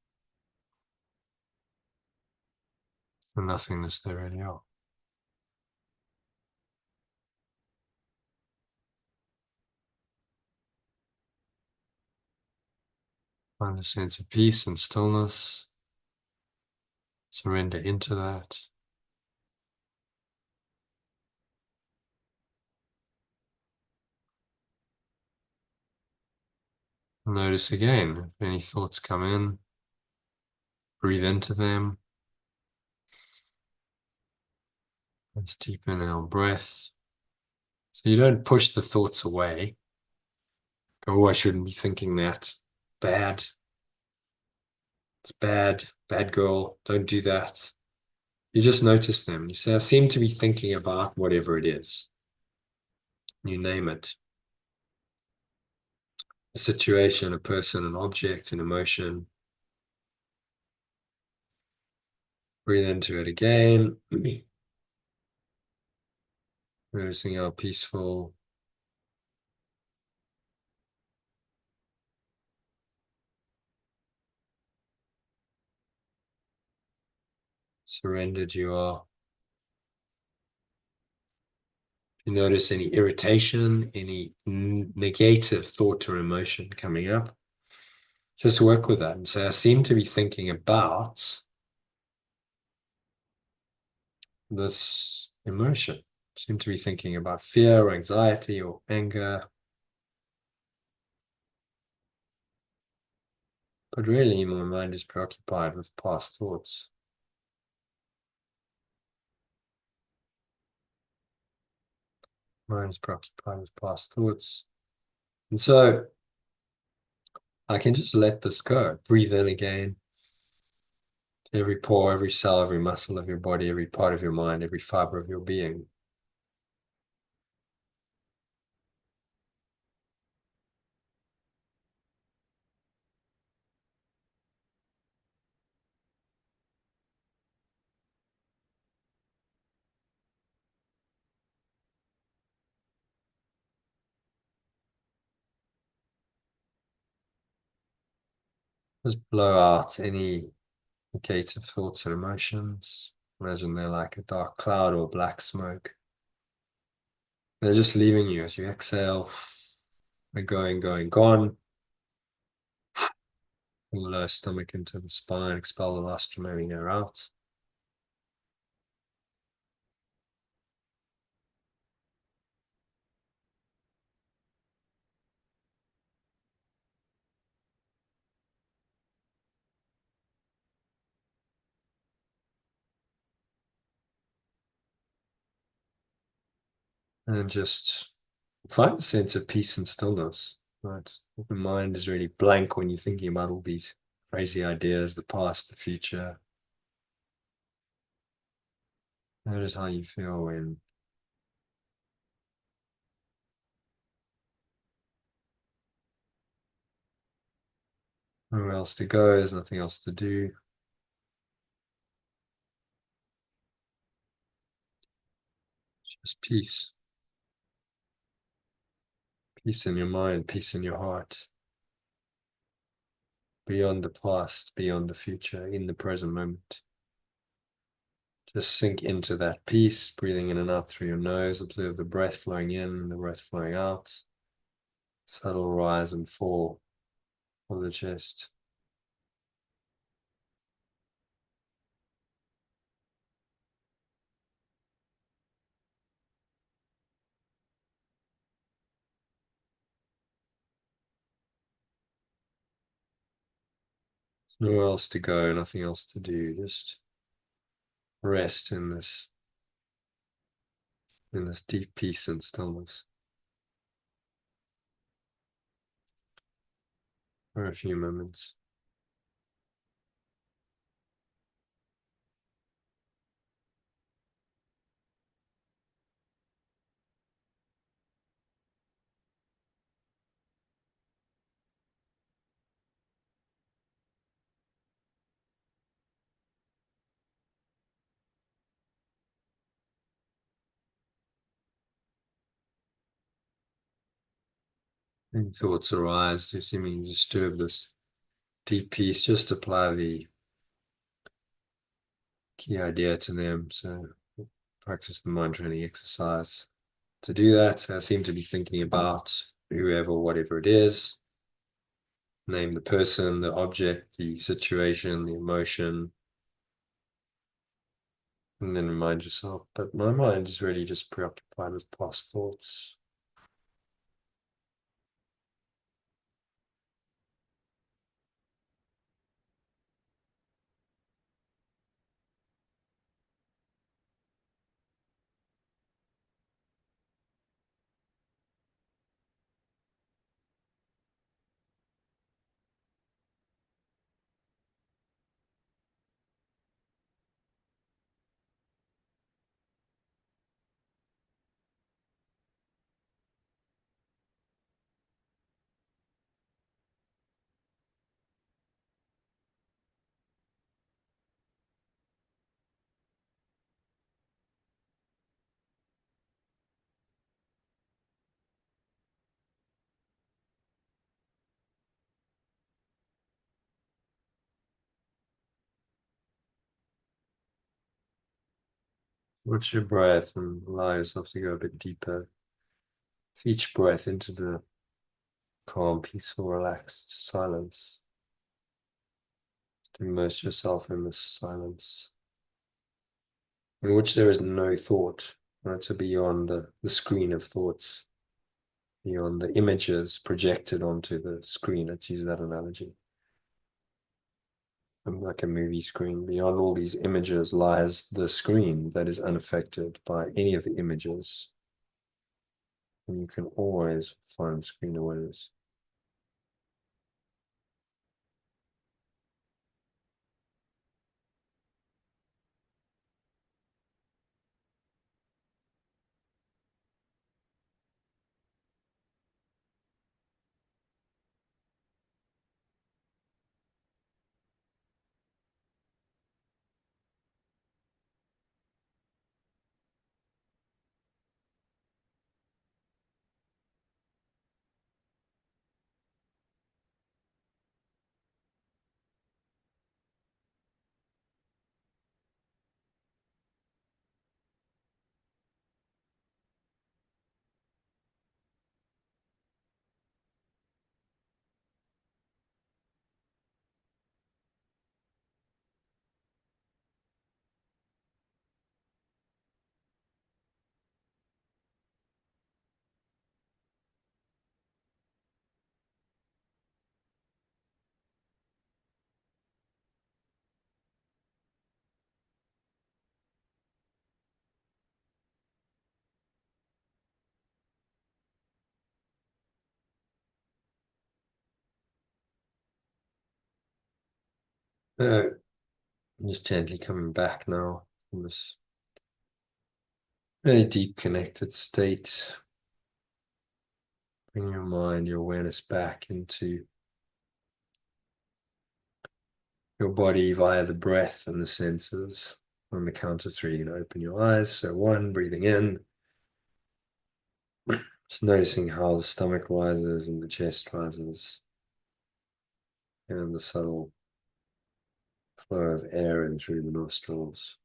Speaker 1: The nothingness they really are. Find a sense of peace and stillness. Surrender into that. Notice again, if any thoughts come in, breathe into them. Let's deep inhale breath. So you don't push the thoughts away. Go, oh, I shouldn't be thinking that. Bad. It's bad. Bad girl. Don't do that. You just notice them. You say, I seem to be thinking about whatever it is. You name it. A situation, a person, an object, an emotion. Breathe into it again. Noticing how peaceful. Surrendered you are. You notice any irritation, any negative thought or emotion coming up, just work with that and say, I seem to be thinking about this emotion. I seem to be thinking about fear or anxiety or anger. But really, my mind is preoccupied with past thoughts. Mind is preoccupied with past thoughts. And so I can just let this go. Breathe in again. Every pore, every cell, every muscle of your body, every part of your mind, every fiber of your being. Just blow out any negative thoughts and emotions. Imagine they're like a dark cloud or black smoke. They're just leaving you as you exhale. They're going, gone. Pull the lower stomach into the spine, expel the last remaining air out. And just find a sense of peace and stillness. Right? The mind is really blank when you're thinking about all these crazy ideas, the past, the future. Notice how you feel when nowhere else to go, there's nothing else to do. Just peace. Peace in your mind, peace in your heart. Beyond the past, beyond the future, in the present moment. Just sink into that peace, breathing in and out through your nose. Observe the breath flowing in and the breath flowing out. Subtle rise and fall of the chest. There's nowhere else to go, nothing else to do. Just rest in this deep peace and stillness for a few moments. When thoughts arise, you seemingly disturb this deep peace, just apply the key idea to them. So practice the mind training exercise. To do that, I seem to be thinking about whoever, whatever it is. Name the person, the object, the situation, the emotion, and then remind yourself, but my mind is really just preoccupied with past thoughts. Watch your breath and allow yourself to go a bit deeper with each breath into the calm, peaceful, relaxed silence. To immerse yourself in this silence in which there is no thought, right? So beyond the screen of thoughts, beyond the images projected onto the screen. Let's use that analogy. Like a movie screen, beyond all these images lies the screen that is unaffected by any of the images. And you can always find screen awareness. Just gently coming back now from this very deep connected state. Bring your mind, your awareness back into your body via the breath and the senses. On the count of three, you can open your eyes. So 1, breathing in. Just noticing how the stomach rises and the chest rises. And the subtle flow of air in through the nostrils.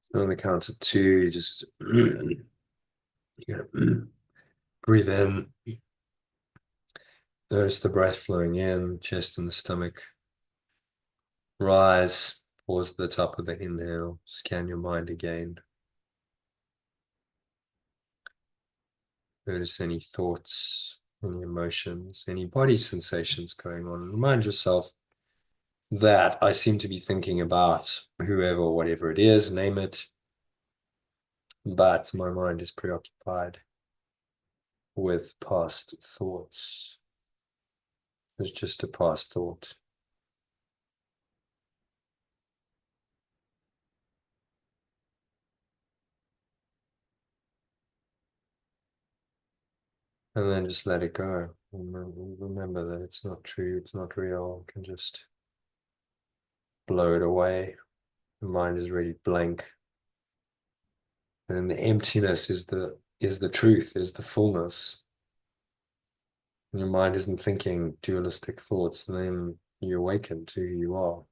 Speaker 1: So on the count of 2, you just you breathe in. Notice the breath flowing in, chest and the stomach. Rise, pause at the top of the inhale, scan your mind again. Notice any thoughts, any emotions, any body sensations going on. Remind yourself that I seem to be thinking about whoever or whatever it is, name it, but my mind is preoccupied with past thoughts. It's just a past thought. And then just let it go. Remember that it's not true, it's not real. You can just blow it away. The mind is really blank. And the emptiness is the truth, is the fullness. When your mind isn't thinking dualistic thoughts, then you awaken to who you are.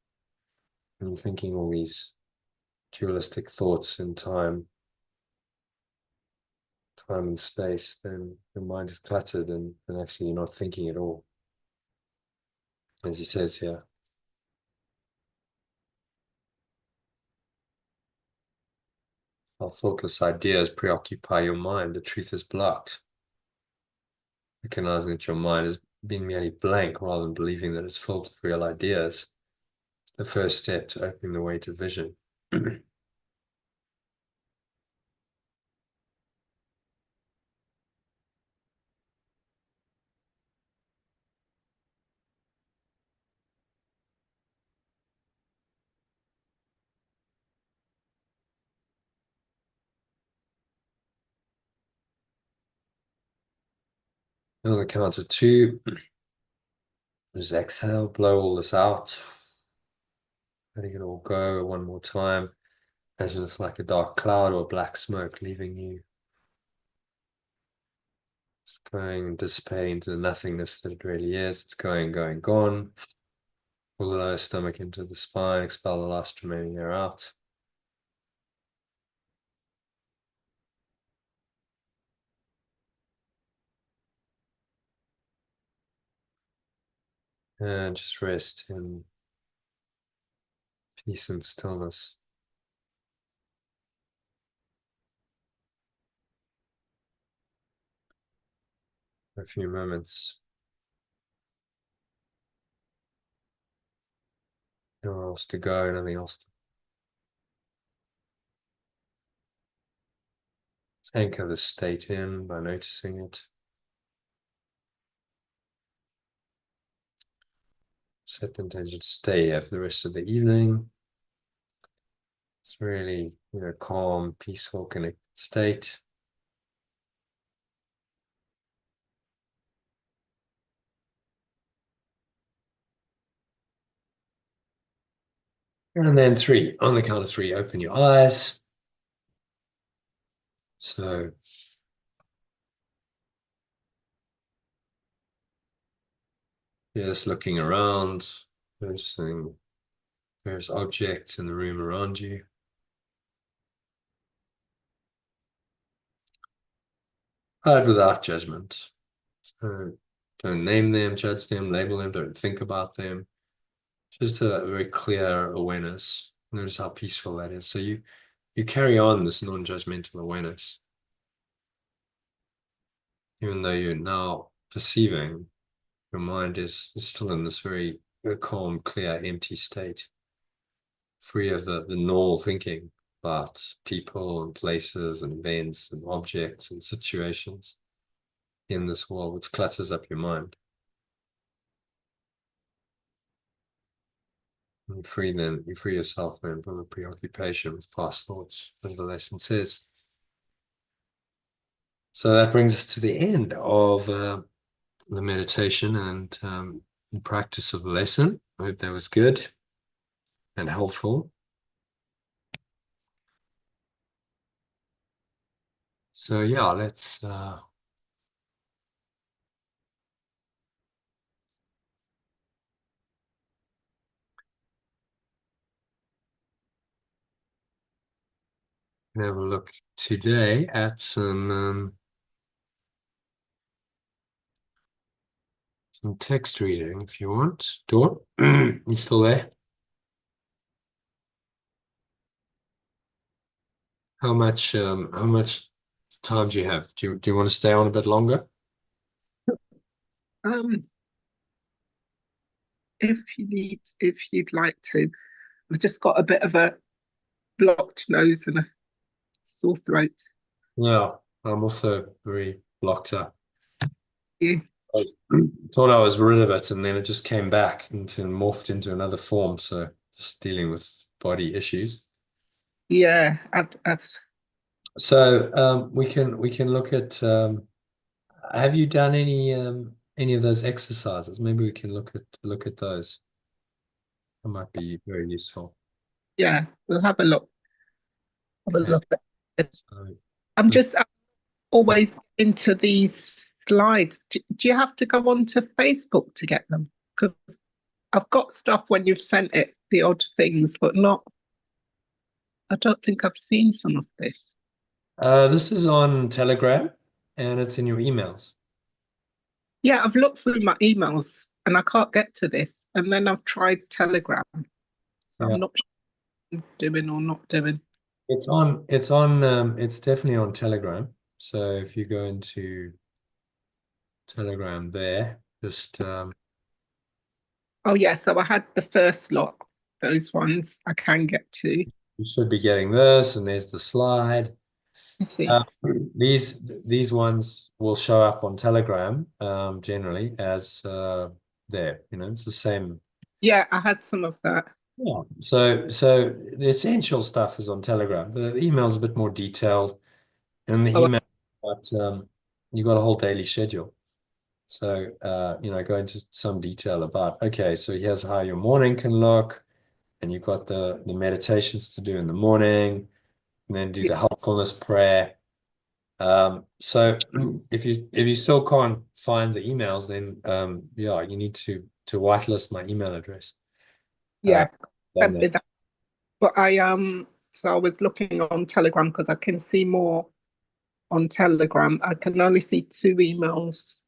Speaker 1: When you're thinking all these dualistic thoughts in time and space, then your mind is cluttered and actually you're not thinking at all. As he says here. Our thoughtless ideas preoccupy your mind. The truth is blocked. Recognizing that your mind has been merely blank rather than believing that it's filled with real ideas. The first step to opening the way to vision. On the count of 2, just exhale, blow all this out. Letting it all go one more time. Imagine it's like a dark cloud or black smoke leaving you. It's going and dissipating into the nothingness that it really is. It's going, gone. Pull the lower stomach into the spine, expel the last remaining air out. And just rest in peace and stillness. a few moments. Nowhere else to go, nothing else to anchor the state in by noticing it. Set the intention to stay here for the rest of the evening. It's really, calm, peaceful, connected state. And then 3, on the count of 3, open your eyes. So just looking around, noticing various objects in the room around you. But without judgment. So don't name them, judge them, label them, don't think about them. Just a very clear awareness. Notice how peaceful that is. So you carry on this non-judgmental awareness. Even though you're now perceiving, your mind is still in this very calm, clear, empty state, free of the normal thinking about people and places and events and objects and situations in this world, which clutters up your mind. You free yourself then from the preoccupation with past thoughts, as the lesson says. So that brings us to the end of the meditation and practice of the lesson. I hope that was good and helpful. So yeah, let's have a look today at some text reading if you want. Dawn, you still there? How much time do you have? Do you want to stay on a bit longer?
Speaker 3: If you'd like to. I've just got a bit of a blocked nose and a sore throat.
Speaker 1: Yeah, I'm also very blocked up.
Speaker 3: Yeah.
Speaker 1: I thought I was rid of it, and then it just came back and morphed into another form. So just dealing with body issues.
Speaker 3: Yeah,
Speaker 1: So we can look at. Have you done any of those exercises? Maybe we can look at those. That might be very useful.
Speaker 3: yeah, we'll have a look. Have a
Speaker 1: Okay.
Speaker 3: look at it.
Speaker 1: So,
Speaker 3: I'm always into these slides. Do you have to go onto Facebook to get them? Because I've got stuff when you've sent it, the odd things, but not. I don't think I've seen some of this.
Speaker 1: this is on Telegram, and it's in your emails.
Speaker 3: Yeah, I've looked through my emails and I can't get to this. And then I've tried Telegram. So
Speaker 1: Yeah.
Speaker 3: I'm not sure doing or not doing.
Speaker 1: It's definitely on Telegram. So if you go into Telegram there, just
Speaker 3: Oh yeah, so I had the first lot, those ones I can get to.
Speaker 1: you should be getting this, and there's the slide.
Speaker 3: I see.
Speaker 1: These ones will show up on Telegram generally as there. It's the same.
Speaker 3: Yeah, I had some of that.
Speaker 1: Yeah. So the essential stuff is on Telegram. The email's a bit more detailed, and the
Speaker 3: Oh,
Speaker 1: email, but you got a whole daily schedule. So go into some detail about, okay, so here's how your morning can look, and you've got the meditations to do in the morning, and then do the helpfulness prayer. So if you still can't find the emails, then yeah, you need to whitelist my email address.
Speaker 3: yeah,
Speaker 1: Done
Speaker 3: sent me that. But so I was looking on Telegram because I can see more on Telegram. I can only see 2 emails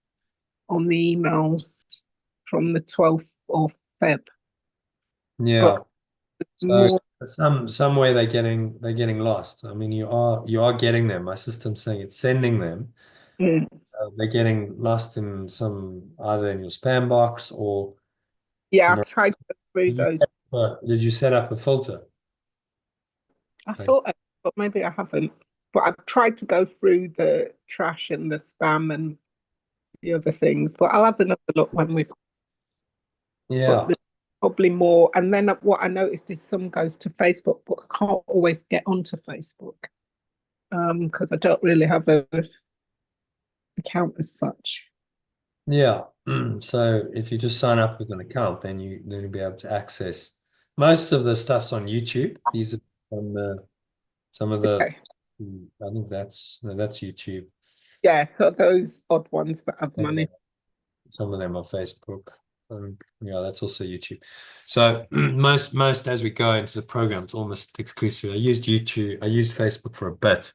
Speaker 3: on the emails from the 12th of Feb.
Speaker 1: Yeah.
Speaker 3: But
Speaker 1: So
Speaker 3: more,
Speaker 1: some way they're getting lost. I mean, you are getting them. My system's saying it's sending them.
Speaker 3: mm,
Speaker 1: they're getting lost in some either in your spam box or
Speaker 3: Yeah,
Speaker 1: you
Speaker 3: I
Speaker 1: know,
Speaker 3: tried to go through those.
Speaker 1: did you set up a filter?
Speaker 3: I
Speaker 1: Like,
Speaker 3: thought, but maybe I haven't. But I've tried to go through the trash and the spam and the other things. But I'll have another look when we put
Speaker 1: yeah,
Speaker 3: the probably more. And then what I noticed is some goes to Facebook, but I can't always get onto Facebook because I don't really have a account as such.
Speaker 1: yeah. So if you just sign up with an account, then you'll be able to access most of the stuff's on YouTube. These are on some of the
Speaker 3: Okay.
Speaker 1: I think that's YouTube.
Speaker 3: Yeah, so those odd ones that I've
Speaker 1: Some of them,
Speaker 3: managed.
Speaker 1: some of them are Facebook. Yeah, that's also YouTube. So most as we go into the program, it's almost exclusive. I used YouTube. I used Facebook for a bit,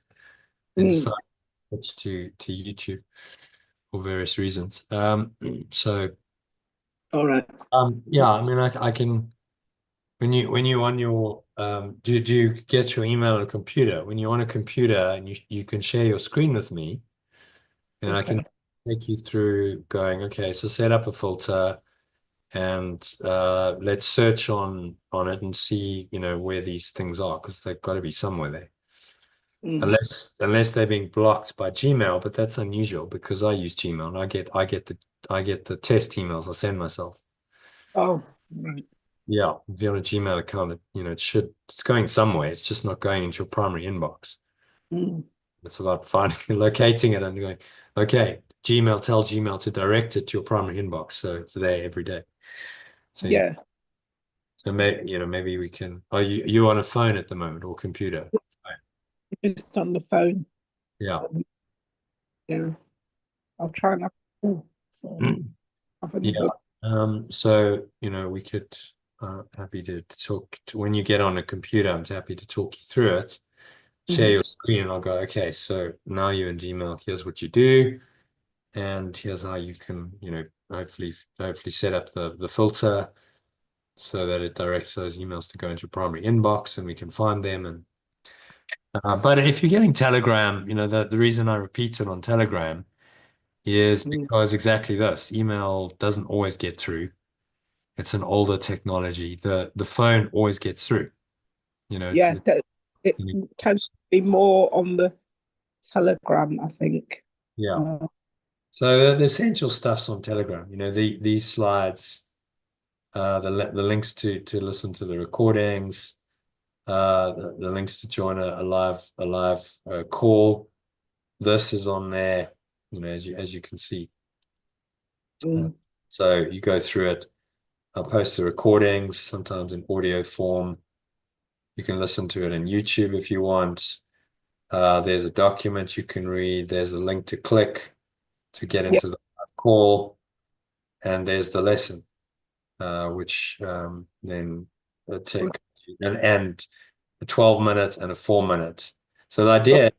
Speaker 1: and
Speaker 3: Mm,
Speaker 1: decided to switch to YouTube for various reasons. So
Speaker 3: all right.
Speaker 1: yeah, I mean, I can when you on your do you get your email on a computer? When you're on a computer and you can share your screen with me, and I can
Speaker 3: Okay.
Speaker 1: take you through going, okay, so set up a filter and let's search on it and see, where these things are, because they've got to be somewhere there.
Speaker 3: Mm.
Speaker 1: Unless they're being blocked by Gmail, but that's unusual because I use Gmail and I get the test emails I send myself.
Speaker 3: Oh, right.
Speaker 1: Yeah, if you're on a Gmail account, it's going somewhere. It's just not going into your primary inbox.
Speaker 3: Mm.
Speaker 1: It's about finding, locating it and going, okay, tell Gmail to direct it to your primary inbox. So it's there every day. So
Speaker 3: Yeah,
Speaker 1: maybe we can, are you on a phone at the moment or computer?
Speaker 3: just on the phone.
Speaker 1: Yeah.
Speaker 3: Yeah, I'll try not to. So have
Speaker 1: Yeah.
Speaker 3: another.
Speaker 1: So, we could, happy to talk when you get on a computer, I'm happy to talk you through it, share
Speaker 3: Mhm.
Speaker 1: your screen, and I'll go, okay, so now you're in Gmail, here's what you do, and here's how you can, hopefully set up the filter so that it directs those emails to go into your primary inbox and we can find them. And but if you're getting Telegram, the reason I repeat it on Telegram is
Speaker 3: Mm.
Speaker 1: because exactly this, email doesn't always get through. It's an older technology. The phone always gets through. It's,
Speaker 3: Yeah,
Speaker 1: it's
Speaker 3: so it
Speaker 1: you
Speaker 3: tends to be more on the Telegram, I think.
Speaker 1: yeah.
Speaker 3: Uh,
Speaker 1: So the essential stuff's on Telegram. These slides, the links to listen to the recordings, the links to join a live call. This is on there, as you can see. Uh,
Speaker 3: mm,
Speaker 1: so you go through it. I'll post the recordings, sometimes in audio form. You can listen to it on YouTube if you want. There's a document you can read. There's a link to click to get
Speaker 3: yeah,
Speaker 1: into the live call. And there's the lesson, which then take and a 12-minute and a 4-minute. So the idea,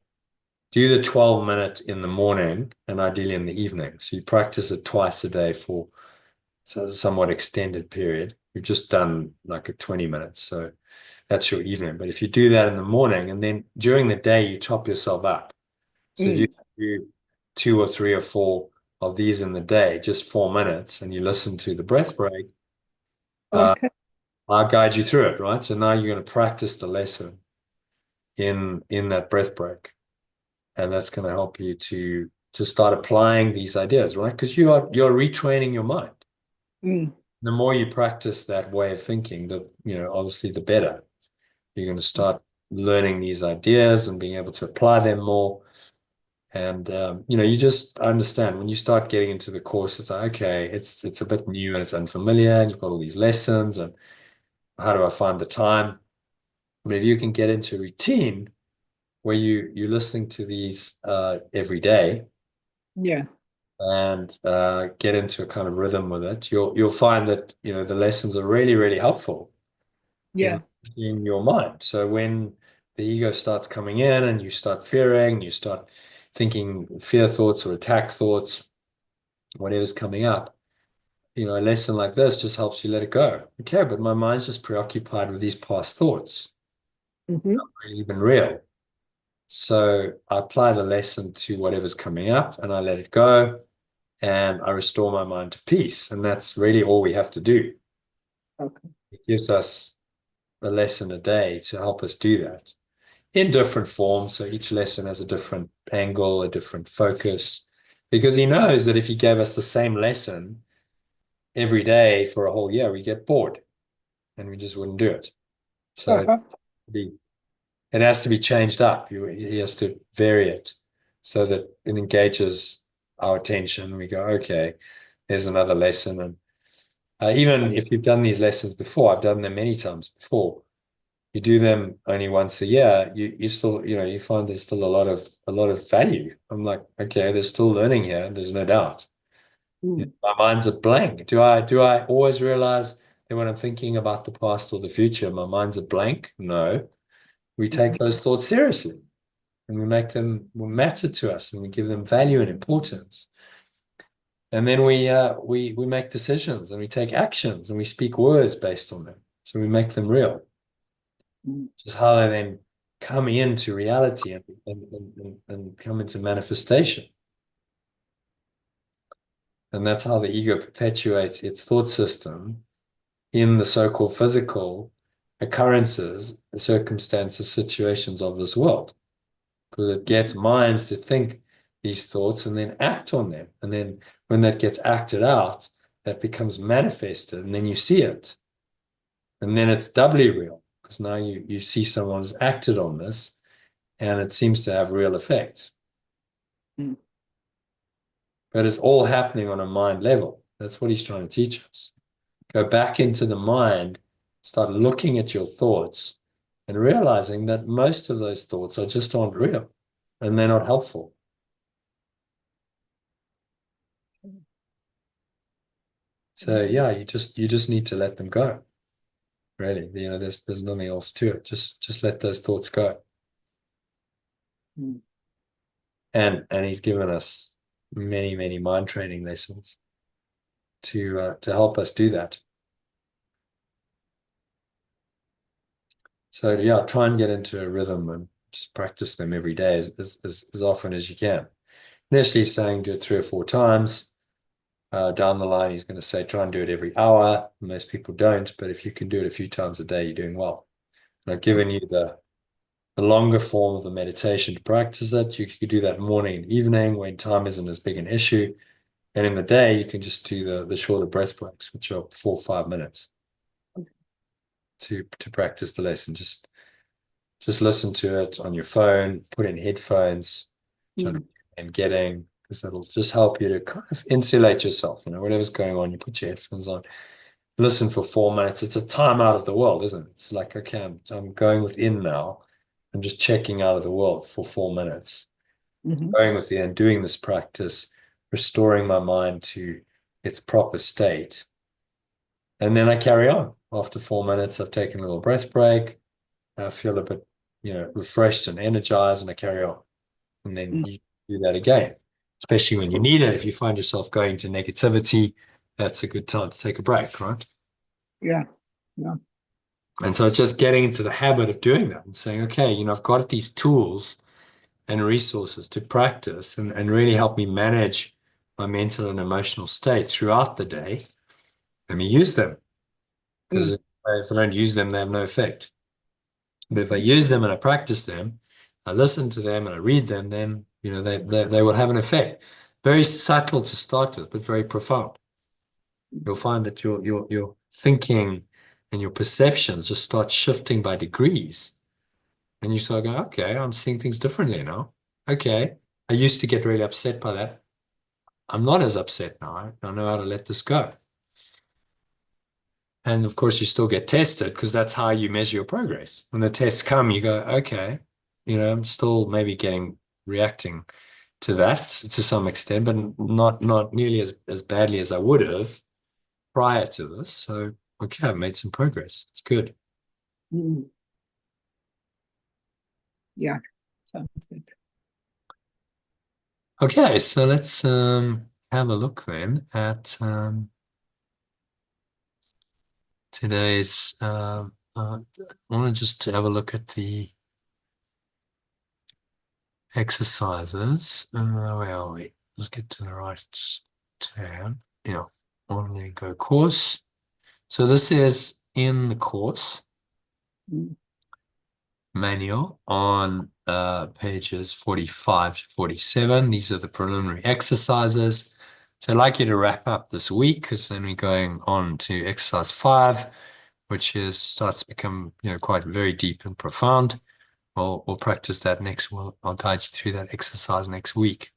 Speaker 1: do the 12-minute in the morning and ideally in the evening. So you practice it twice a day for a somewhat extended period. We've just done like a 20 minutes. So that's your evening. But if you do that in the morning and then during the day, you top yourself up. So if you
Speaker 3: mm,
Speaker 1: do 2 or 3 or 4 of these in the day, just 4 minutes, and you listen to the breath break, uh,
Speaker 3: okay.
Speaker 1: I'll guide you through it, right? So now you're going to practice the lesson in that breath break. And that's going to help you to start applying these ideas, right? Because you're retraining your mind.
Speaker 3: Mm,
Speaker 1: The more you practice that way of thinking, obviously the better. You're going to start learning these ideas and being able to apply them more. And you just understand when you start getting into the course, it's like, okay, it's a bit new and it's unfamiliar, and you've got all these lessons, and how do I find the time? But if you can get into a routine where you're listening to these every day
Speaker 3: yeah,
Speaker 1: and get into a kind of rhythm with it, you'll find that the lessons are really, really helpful
Speaker 3: yeah.
Speaker 1: in your mind. So when the ego starts coming in and you start fearing, you start thinking fear thoughts or attack thoughts, whatever's coming up, a lesson like this just helps you let it go. Okay, but my mind's just preoccupied with these past thoughts.
Speaker 3: Hmm.
Speaker 1: Not really even real. So I apply the lesson to whatever's coming up and I let it go and I restore my mind to peace. And that's really all we have to do.
Speaker 3: Okay.
Speaker 1: It gives us a lesson a day to help us do that in different forms. So each lesson has a different angle, a different focus, because he knows that if he gave us the same lesson every day for a whole year, we get bored and we just wouldn't do it. So it has to be changed up. He has to vary it so that it engages our attention. We go, okay, there's another lesson. And even if you've done these lessons before, I've done them many times before. You do them only once a year, you still, you find there's still a lot of value. I'm like, okay, there's still learning here, there's no doubt. My mind's a blank. Do I always realize that when I'm thinking about the past or the future, my mind's a blank? No. We take those thoughts seriously and we make them matter to us and we give them value and importance. And then we make decisions and we take actions and we speak words based on them. So we make them real. Just how they then come into reality and come into manifestation. And that's how the ego perpetuates its thought system in the so-called physical occurrences, circumstances, situations of this world. Because it gets minds to think these thoughts and then act on them. And then when that gets acted out, that becomes manifested, and then you see it. And then it's doubly real, because now you see someone's acted on this, and it seems to have real effect. But it's all happening on a mind level. That's what he's trying to teach us. Go back into the mind, start looking at your thoughts, and realizing that most of those thoughts just aren't real, and they're not helpful. So yeah, you just need to let them go. Really, there's nothing else to it. Just let those thoughts go. And he's given us many mind training lessons to help us do that. So yeah, try and get into a rhythm and just practice them every day as often as you can. Initially saying do it 3 or 4 times. Down the line, he's going to say try and do it every hour. Most people don't, but if you can do it a few times a day, you're doing well. And I've given you the longer form of the meditation to practice it. You could do that morning and evening when time isn't as big an issue. And in the day, you can just do the shorter breath breaks, which are 4 or 5 minutes to practice the lesson. Just listen to it on your phone, put in headphones, and getting, because that'll just help you to kind of insulate yourself. Whatever's going on, you put your headphones on, listen for 4 minutes. It's a time out of the world, isn't it? It's like, okay, I'm going within now. I'm just checking out of the world for 4 minutes. Going within, doing this practice, restoring my mind to its proper state. And then I carry on. After 4 minutes, I've taken a little breath break. I feel a bit, refreshed and energized, and I carry on. And then you do that again, especially when you need it. If you find yourself going to negativity, that's a good time to take a break, right?
Speaker 3: Yeah.
Speaker 1: And so it's just getting into the habit of doing that and saying, okay, I've got these tools and resources to practice and really help me manage my mental and emotional state throughout the day. Let me use them. Because if I don't use them, they have no effect. But if I use them and I practice them, I listen to them and I read them, then they will have an effect. Very subtle to start with, but very profound. You'll find that your thinking and your perceptions just start shifting by degrees. And you start going, okay, I'm seeing things differently now. Okay, I used to get really upset by that. I'm not as upset now. I know how to let this go. And of course, you still get tested because that's how you measure your progress. When the tests come, you go, okay, I'm still maybe reacting to that to some extent, but not nearly as badly as I would have prior to this. So, okay, I've made some progress. It's good.
Speaker 3: Yeah, sounds good.
Speaker 1: Okay, so let's have a look then at today's. I want to just have a look at the exercises. Where are we? Let's get to the right tab. Yeah, on Go course. So this is in the course manual on pages 45 to 47. These are the preliminary exercises. So I'd like you to wrap up this week, because then we're going on to exercise 5, which is starts to become quite very deep and profound. We'll practice that next. I'll guide you through that exercise next week.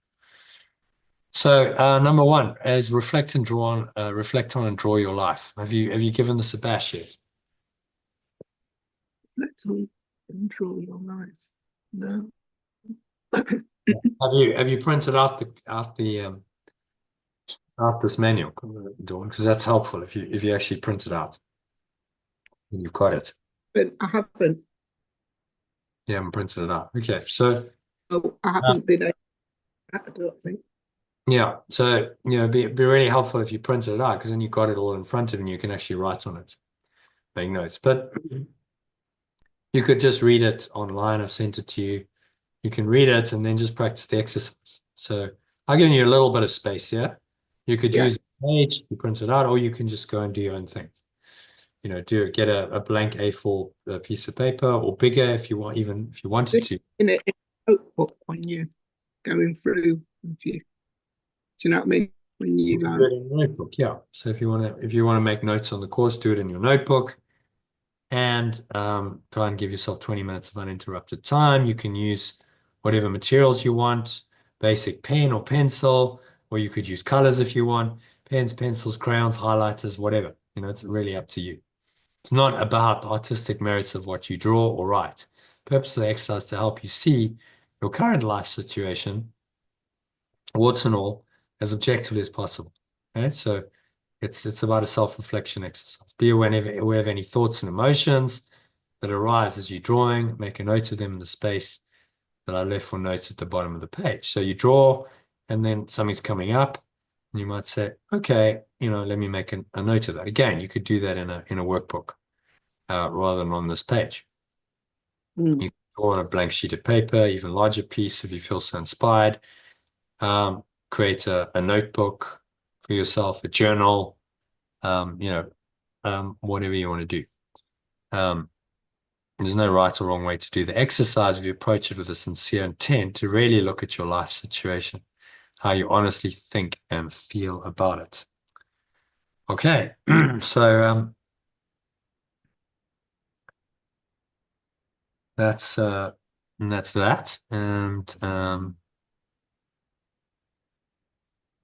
Speaker 1: So number 1 is reflect on and draw your life. Have you given this a bash yet?
Speaker 3: Reflect on and draw your life. No.
Speaker 1: Have you printed out this manual, Dawn? Because that's helpful if you actually print it out and you've got it.
Speaker 3: But I haven't.
Speaker 1: You haven't printed it out. Okay, so
Speaker 3: I haven't been able to, I don't think.
Speaker 1: yeah, so it'd be really helpful if you printed it out, because then you've got it all in front of you and you can actually write on it, make notes. But you could just read it online. I've sent it to you. You can read it and then just practice the exercise. So I've given you a little bit of space here. You could use the page, you print it out, or you can just go and do your own thing. Get a blank A4 piece of paper, or bigger if you want, even if you wanted to.
Speaker 3: In a notebook when you're going through, do you know what I mean? When you
Speaker 1: do it in a notebook, yeah. So if you want to make notes on the course, do it in your notebook, and try and give yourself 20 minutes of uninterrupted time. You can use whatever materials you want, basic pen or pencil, or you could use colors if you want, pens, pencils, crayons, highlighters, whatever. It's really up to you. It's not about the artistic merits of what you draw or write. The purpose of the exercise is to help you see your current life situation, warts and all, as objectively as possible. Okay, so it's about a self-reflection exercise. Be aware of any thoughts and emotions that arise as you're drawing. Make a note of them in the space that I left for notes at the bottom of the page. So you draw, and then something's coming up, and you might say, okay, let me make a note of that. Again, you could do that in a workbook rather than on this page. You can draw on a blank sheet of paper, even larger piece if you feel so inspired. Create a notebook for yourself, a journal, whatever you want to do. There's no right or wrong way to do the exercise if you approach it with a sincere intent to really look at your life situation, how you honestly think and feel about it. Okay, so that's that, and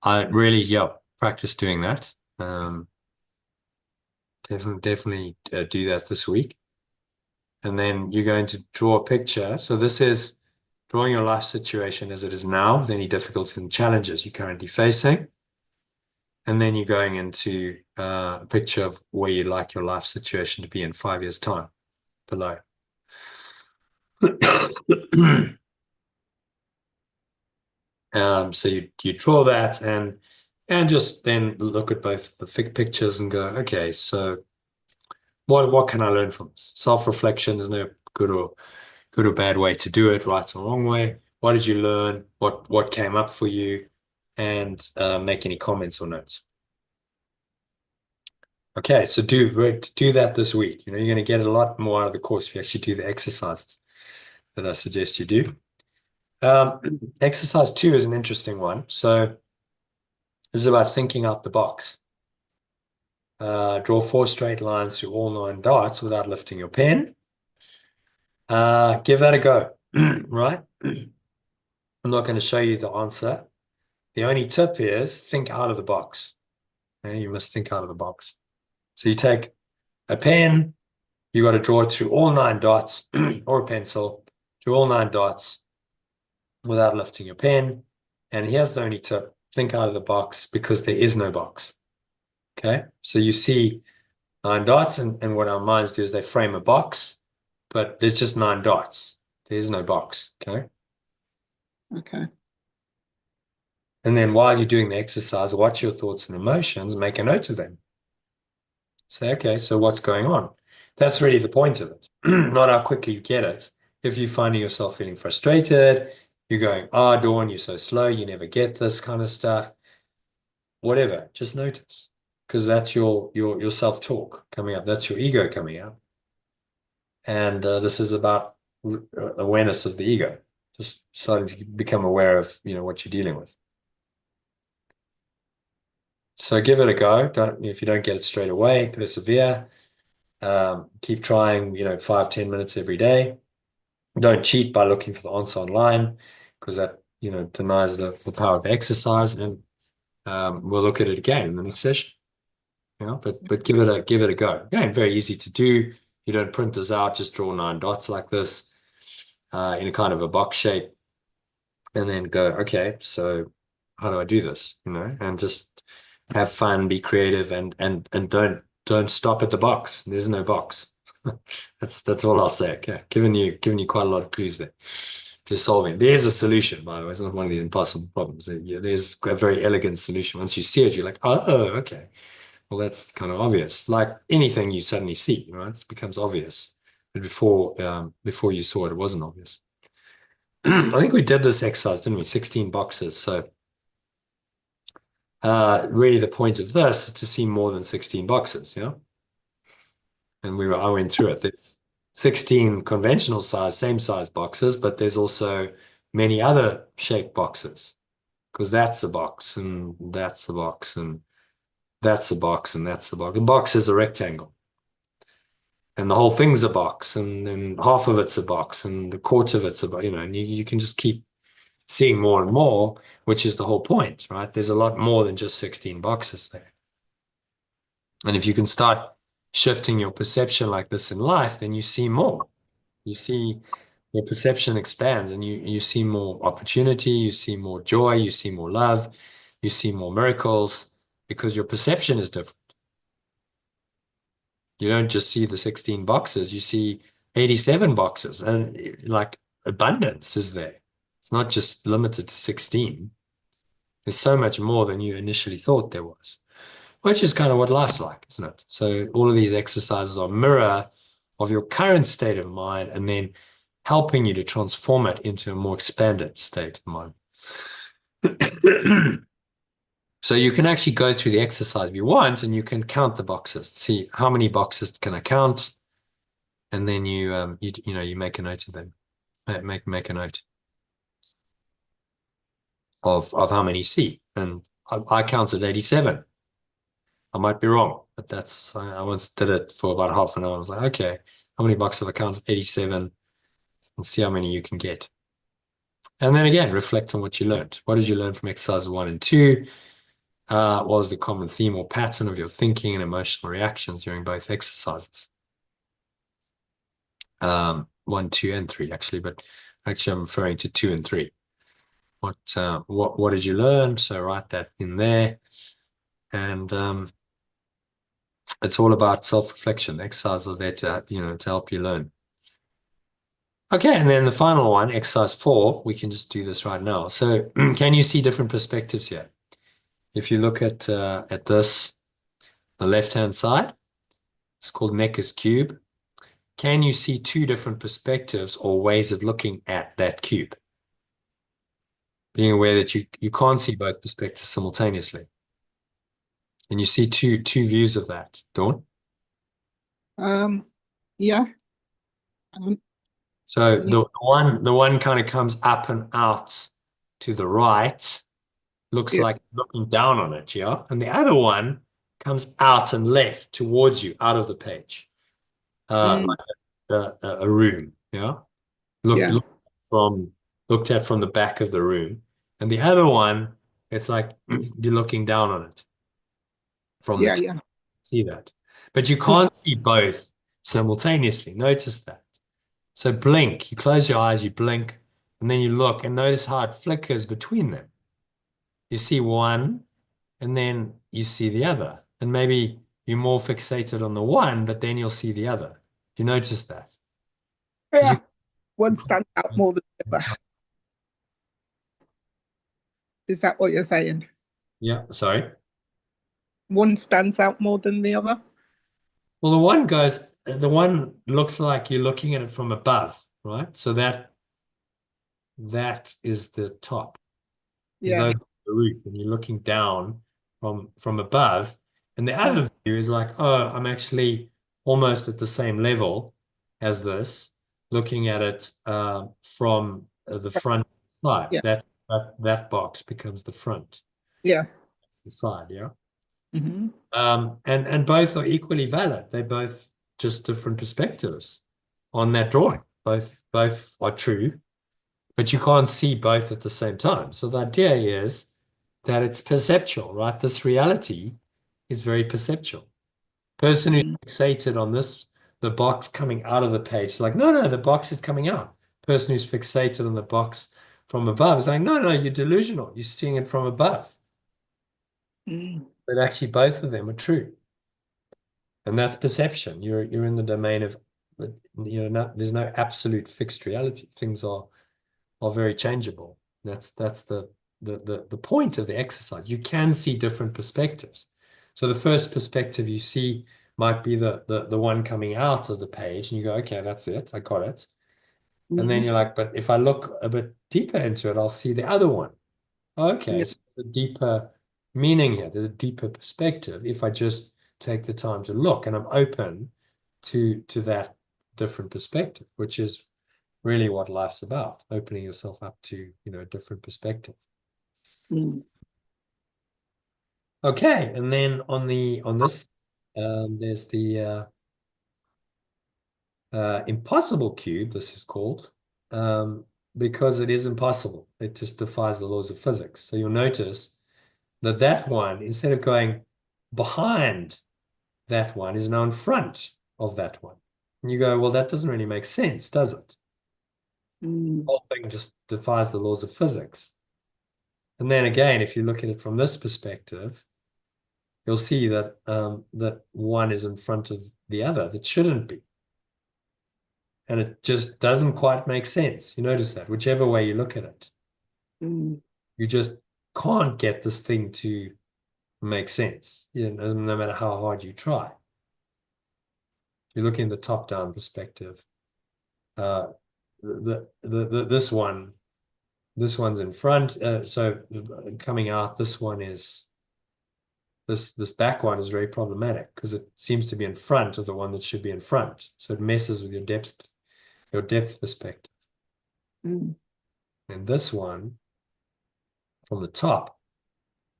Speaker 1: I really practice doing that. Definitely do that this week. And then you're going to draw a picture. So this is drawing your life situation as it is now, with any difficulties and challenges you're currently facing. And then you're going into a picture of where you'd like your life situation to be in 5 years' time, below. So you draw that and just then look at both the pictures and go, okay, so what can I learn from this? Self-reflection, there's no good or bad way to do it, right or wrong way. What did you learn? What came up for you? And make any comments or notes. Okay, so do that this week. You're going to get a lot more out of the course if you actually do the exercises that I suggest you do. Exercise 2 is an interesting one. So this is about thinking out the box. Draw 4 straight lines through all 9 dots without lifting your pen. Give that a go, right? I'm not going to show you the answer. The only tip is think out of the box. Okay? You must think out of the box. So you take a pen, you got to draw it through all 9 dots, or a pencil, through all 9 dots without lifting your pen. And here's the only tip: think out of the box, because there is no box. Okay, so you see 9 dots, and what our minds do is they frame a box, but there's just 9 dots. There's no box. Okay.
Speaker 3: Okay.
Speaker 1: And then while you're doing the exercise, watch your thoughts and emotions, make a note of them. Say, okay, so what's going on? That's really the point of it, not how quickly you get it. If you're finding yourself feeling frustrated, You're going, oh, Dawn, you're so slow, you never get this kind of stuff. Whatever, just notice. Because that's your self-talk coming up. That's your ego coming out. And this is about awareness of the ego. Just starting to become aware of, what you're dealing with. So give it a go. If you don't get it straight away, persevere. Keep trying, 5-10 minutes every day. Don't cheat by looking for the answer online, because that, denies the power of exercise. And we'll look at it again in the next session. But give it a go. Again, very easy to do. You don't print this out, just draw 9 dots like this, in a kind of a box shape, and then go, okay, so how do I do this? And just have fun, be creative, and don't stop at the box. There's no box. That's all I'll say. Okay, giving you quite a lot of clues there to solving. There's a solution, by the way. It's not one of these impossible problems. There's a very elegant solution. Once you see it, you're like, oh, okay. Well, that's kind of obvious. Like anything you suddenly see, right? It becomes obvious. But before you saw it, it wasn't obvious. I think we did this exercise, didn't we? 16 boxes. So really the point of this is to see more than 16 boxes, yeah? And I went through it. There's 16 conventional size, same size boxes, but there's also many other shaped boxes, because that's a box, and that's a box, and that's a box, and that's a box. A box is a rectangle. And the whole thing's a box, and then half of it's a box, and a quarter of it's a box, and you can just keep seeing more and more, which is the whole point, right? There's a lot more than just 16 boxes there. And if you can start shifting your perception like this in life, then you see more. You see your perception expands, and you see more opportunity, you see more joy, you see more love, you see more miracles, because your perception is different. You don't just see the 16 boxes, you see 87 boxes, and like abundance is there. It's not just limited to 16. There's so much more than you initially thought there was, which is kind of what life's like, isn't it? So all of these exercises are a mirror of your current state of mind, and then helping you to transform it into a more expanded state of mind. So you can actually go through the exercise if you want, and you can count the boxes. See how many boxes can I count, and then you make a note of them. Make a note of how many you see. And I counted 87. I might be wrong, but I once did it for about half an hour. I was like, okay, how many boxes have I counted? 87, and see how many you can get. And then again, reflect on what you learned. What did you learn from exercises 1 and 2? What was the common theme or pattern of your thinking and emotional reactions during both exercises? 1, 2, and 3, actually, but actually I'm referring to 2 and 3. What did you learn? So write that in there. And it's all about self-reflection. Exercises are there to help you learn. Okay, and then the final one, exercise 4, we can just do this right now. So can you see different perspectives here? If you look at this, the left-hand side, it's called Necker's cube. Can you see 2 different perspectives or ways of looking at that cube? Being aware that you can't see both perspectives simultaneously. And you see two views of that. Dawn?
Speaker 3: Yeah.
Speaker 1: So the one kind of comes up and out to the right, looks like looking down on it, yeah? And the other one comes out and left towards you, out of the page. Like a room, yeah? Looked at from the back of the room. And the other one, it's like you're looking down on it from the top. See that? But you can't see both simultaneously. Notice that. So blink, you close your eyes, you blink, and then you look and notice how it flickers between them. You see one, and then you see the other. And maybe you're more fixated on the one, but then you'll see the other. You notice that?
Speaker 3: Yeah. One stands out more than the other. Is that what you're saying?
Speaker 1: Yeah, sorry.
Speaker 3: One stands out more than the other?
Speaker 1: Well, the one looks like you're looking at it from above, right? So that that is the top. As
Speaker 3: Yeah.
Speaker 1: though the roof, and you're looking down from above. And the other view is like, oh, I'm actually almost at the same level as this, looking at it from the front side.
Speaker 3: Yeah.
Speaker 1: That box becomes the front.
Speaker 3: Yeah.
Speaker 1: That's the side, yeah.
Speaker 3: Mm-hmm.
Speaker 1: And both are equally valid. They're both just different perspectives on that drawing. Both are true, but you can't see both at the same time. So the idea is that it's perceptual, right? This reality is very perceptual. Person who's fixated on this, the box coming out of the page, is like, no, the box is coming out. Person who's fixated on the box from above is like, no, you're delusional. You're seeing it from above. But actually, both of them are true. And that's perception. You're in the domain of, there's no absolute fixed reality. Things are very changeable. That's the point of the exercise. You can see different perspectives. So the first perspective you see might be the one coming out of the page, and you go, okay, that's it, I got it. And then you're like, but if I look a bit deeper into it, I'll see the other one. Okay, so there's a deeper meaning here. There's a deeper perspective if I just take the time to look, and I'm open to that different perspective, which is really what life's about, opening yourself up to, a different perspective. Okay, and then on this, there's the impossible cube, this is called, because it is impossible. It just defies the laws of physics. So you'll notice that one, instead of going behind that one, is now in front of that one. And you go, well, that doesn't really make sense, does it? The whole thing just defies the laws of physics. And then again, if you look at it from this perspective, you'll see that that one is in front of the other that shouldn't be. And it just doesn't quite make sense. You notice that, whichever way you look at it. You just can't get this thing to make sense, no matter how hard you try. You're looking at the top-down perspective. This one's in front. So coming out, this one is this back one is very problematic because it seems to be in front of the one that should be in front. So it messes with your depth perspective. And this one from the top,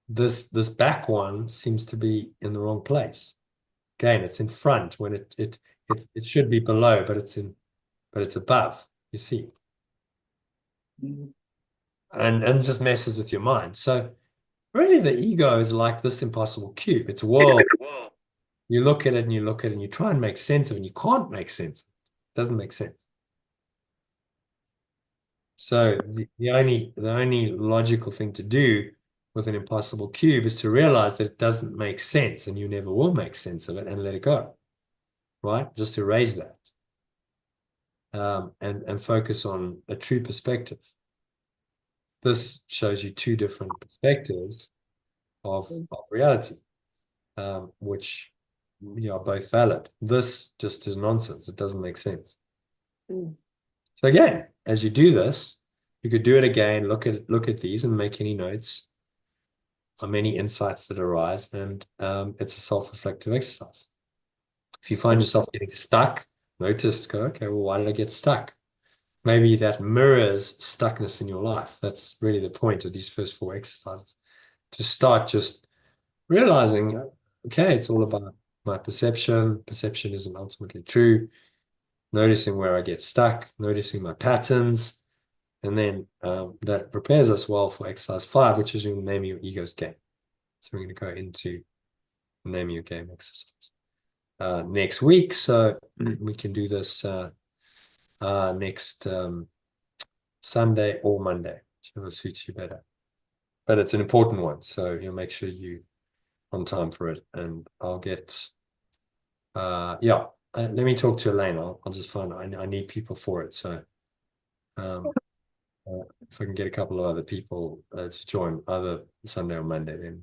Speaker 1: this back one seems to be in the wrong place. Again, it's in front when it should be below, but it's above, you see. And just messes with your mind. So really the ego is like this impossible cube. It's a world. You look at it and you look at it and you try and make sense of it, and you can't make sense of it. It doesn't make sense. So the only logical thing to do with an impossible cube is to realize that it doesn't make sense, and you never will make sense of it, and let it go. Right? Just erase that. And focus on a true perspective. This shows you two different perspectives of reality, which are both valid. This just is nonsense. It doesn't make sense. So again, as you do this, you could do it again, look at these and make any notes on any insights that arise, and it's a self-reflective exercise. If you find yourself getting stuck, notice, go, okay, well, why did I get stuck? Maybe that mirrors stuckness in your life. That's really the point of these first 4 exercises. To start just realizing, okay, it's all about my perception. Perception isn't ultimately true. Noticing where I get stuck, noticing my patterns, and then that prepares us well for exercise 5, which is you name your ego's game. So we're going to go into name your game exercise next week. So we can do this next Sunday or Monday, whichever suits you better. But it's an important one, so you'll make sure you on time for it. And I'll get let me talk to Elaine. I'll just find I need people for it. So if I can get a couple of other people to join either Sunday or Monday, then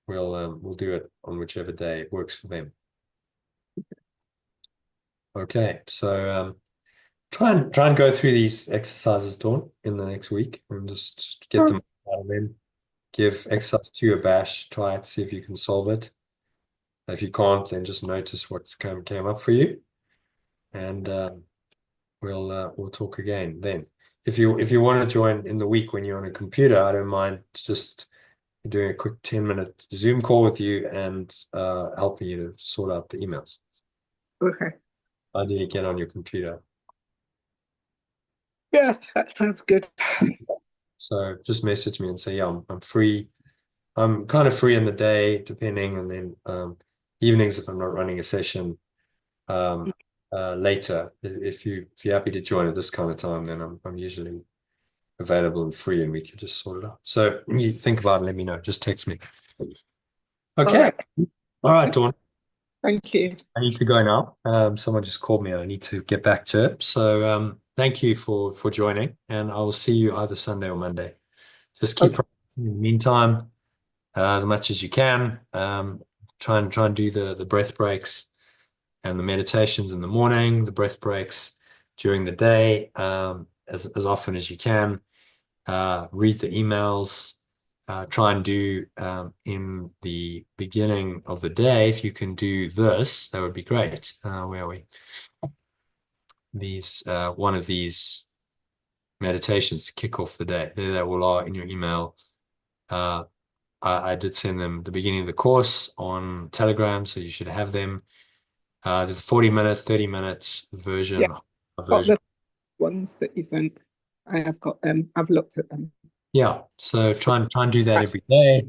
Speaker 1: we'll do it on whichever day works for them. Okay, so try and go through these exercises, Dawn, in the next week and just get them out of them. Give exercise 2 a bash. Try it, see if you can solve it. If you can't, then just notice what came up for you, and we'll talk again then. If you want to join in the week when you're on a computer, I don't mind just doing a quick 10-minute Zoom call with you and helping you to sort out the emails.
Speaker 3: Okay.
Speaker 1: How do you get on your computer?
Speaker 3: Yeah, that sounds good.
Speaker 1: So just message me and say, yeah, I'm free. I'm kind of free in the day, depending, and then evenings if I'm not running a session. Later, if you're happy to join at this kind of time, then I'm usually available and free, and we could just sort it out. So you think about it, let me know. Just text me. Okay. All right, Dawn.
Speaker 3: Thank you.
Speaker 1: I need to go now. Someone just called me and I need to get back to it. So thank you for joining, and I will see you either Sunday or Monday. Just keep practicing in the meantime, as much as you can. Try and do the breath breaks and the meditations in the morning, the breath breaks during the day, as often as you can. Read the emails. Try and do in the beginning of the day. If you can do this, that would be great. Where are we? One of these meditations to kick off the day. There they all are in your email. I did send them the beginning of the course on Telegram, so you should have them. There's a 40-minute, 30-minute version.
Speaker 3: Yeah, got the ones that you sent. I have got them. I've looked at them.
Speaker 1: Yeah, so try and do that every day,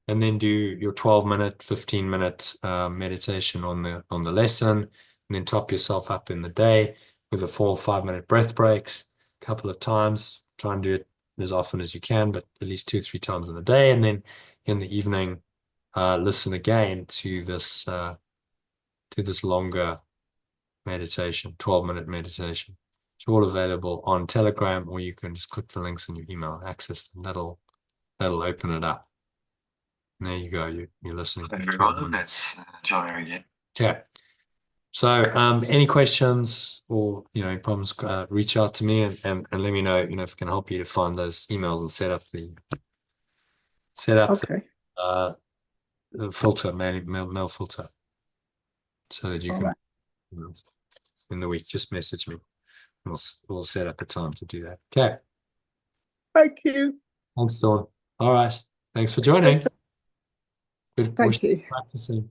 Speaker 1: and then do your 12-minute, 15-minute meditation on the lesson, and then top yourself up in the day with the 4 or 5-minute breath breaks a couple of times. Try and do it as often as you can, but at least 2 or 3 times in the day, and then in the evening, listen again to this longer meditation, 12-minute meditation. It's all available on Telegram, or you can just click the links in your email and access them. That'll open it up. And there you go. You're listening. That's John again. Okay. So any questions or problems, reach out to me and let me know, if I can help you to find those emails and set up the filter, mail filter, so that you can in the week just message me. We'll set up a time to do that. Okay.
Speaker 3: Thank you.
Speaker 1: Thanks, Dawn. All right. Thanks for joining. Good.
Speaker 3: Thank you.
Speaker 1: Practicing.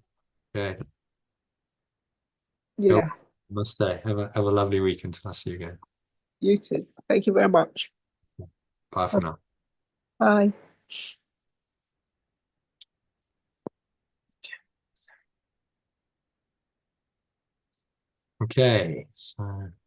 Speaker 1: Okay.
Speaker 3: Yeah.
Speaker 1: Namaste. Have a lovely week until I see you again.
Speaker 3: You too. Thank you very much.
Speaker 1: Bye for now.
Speaker 3: Bye.
Speaker 1: Okay. So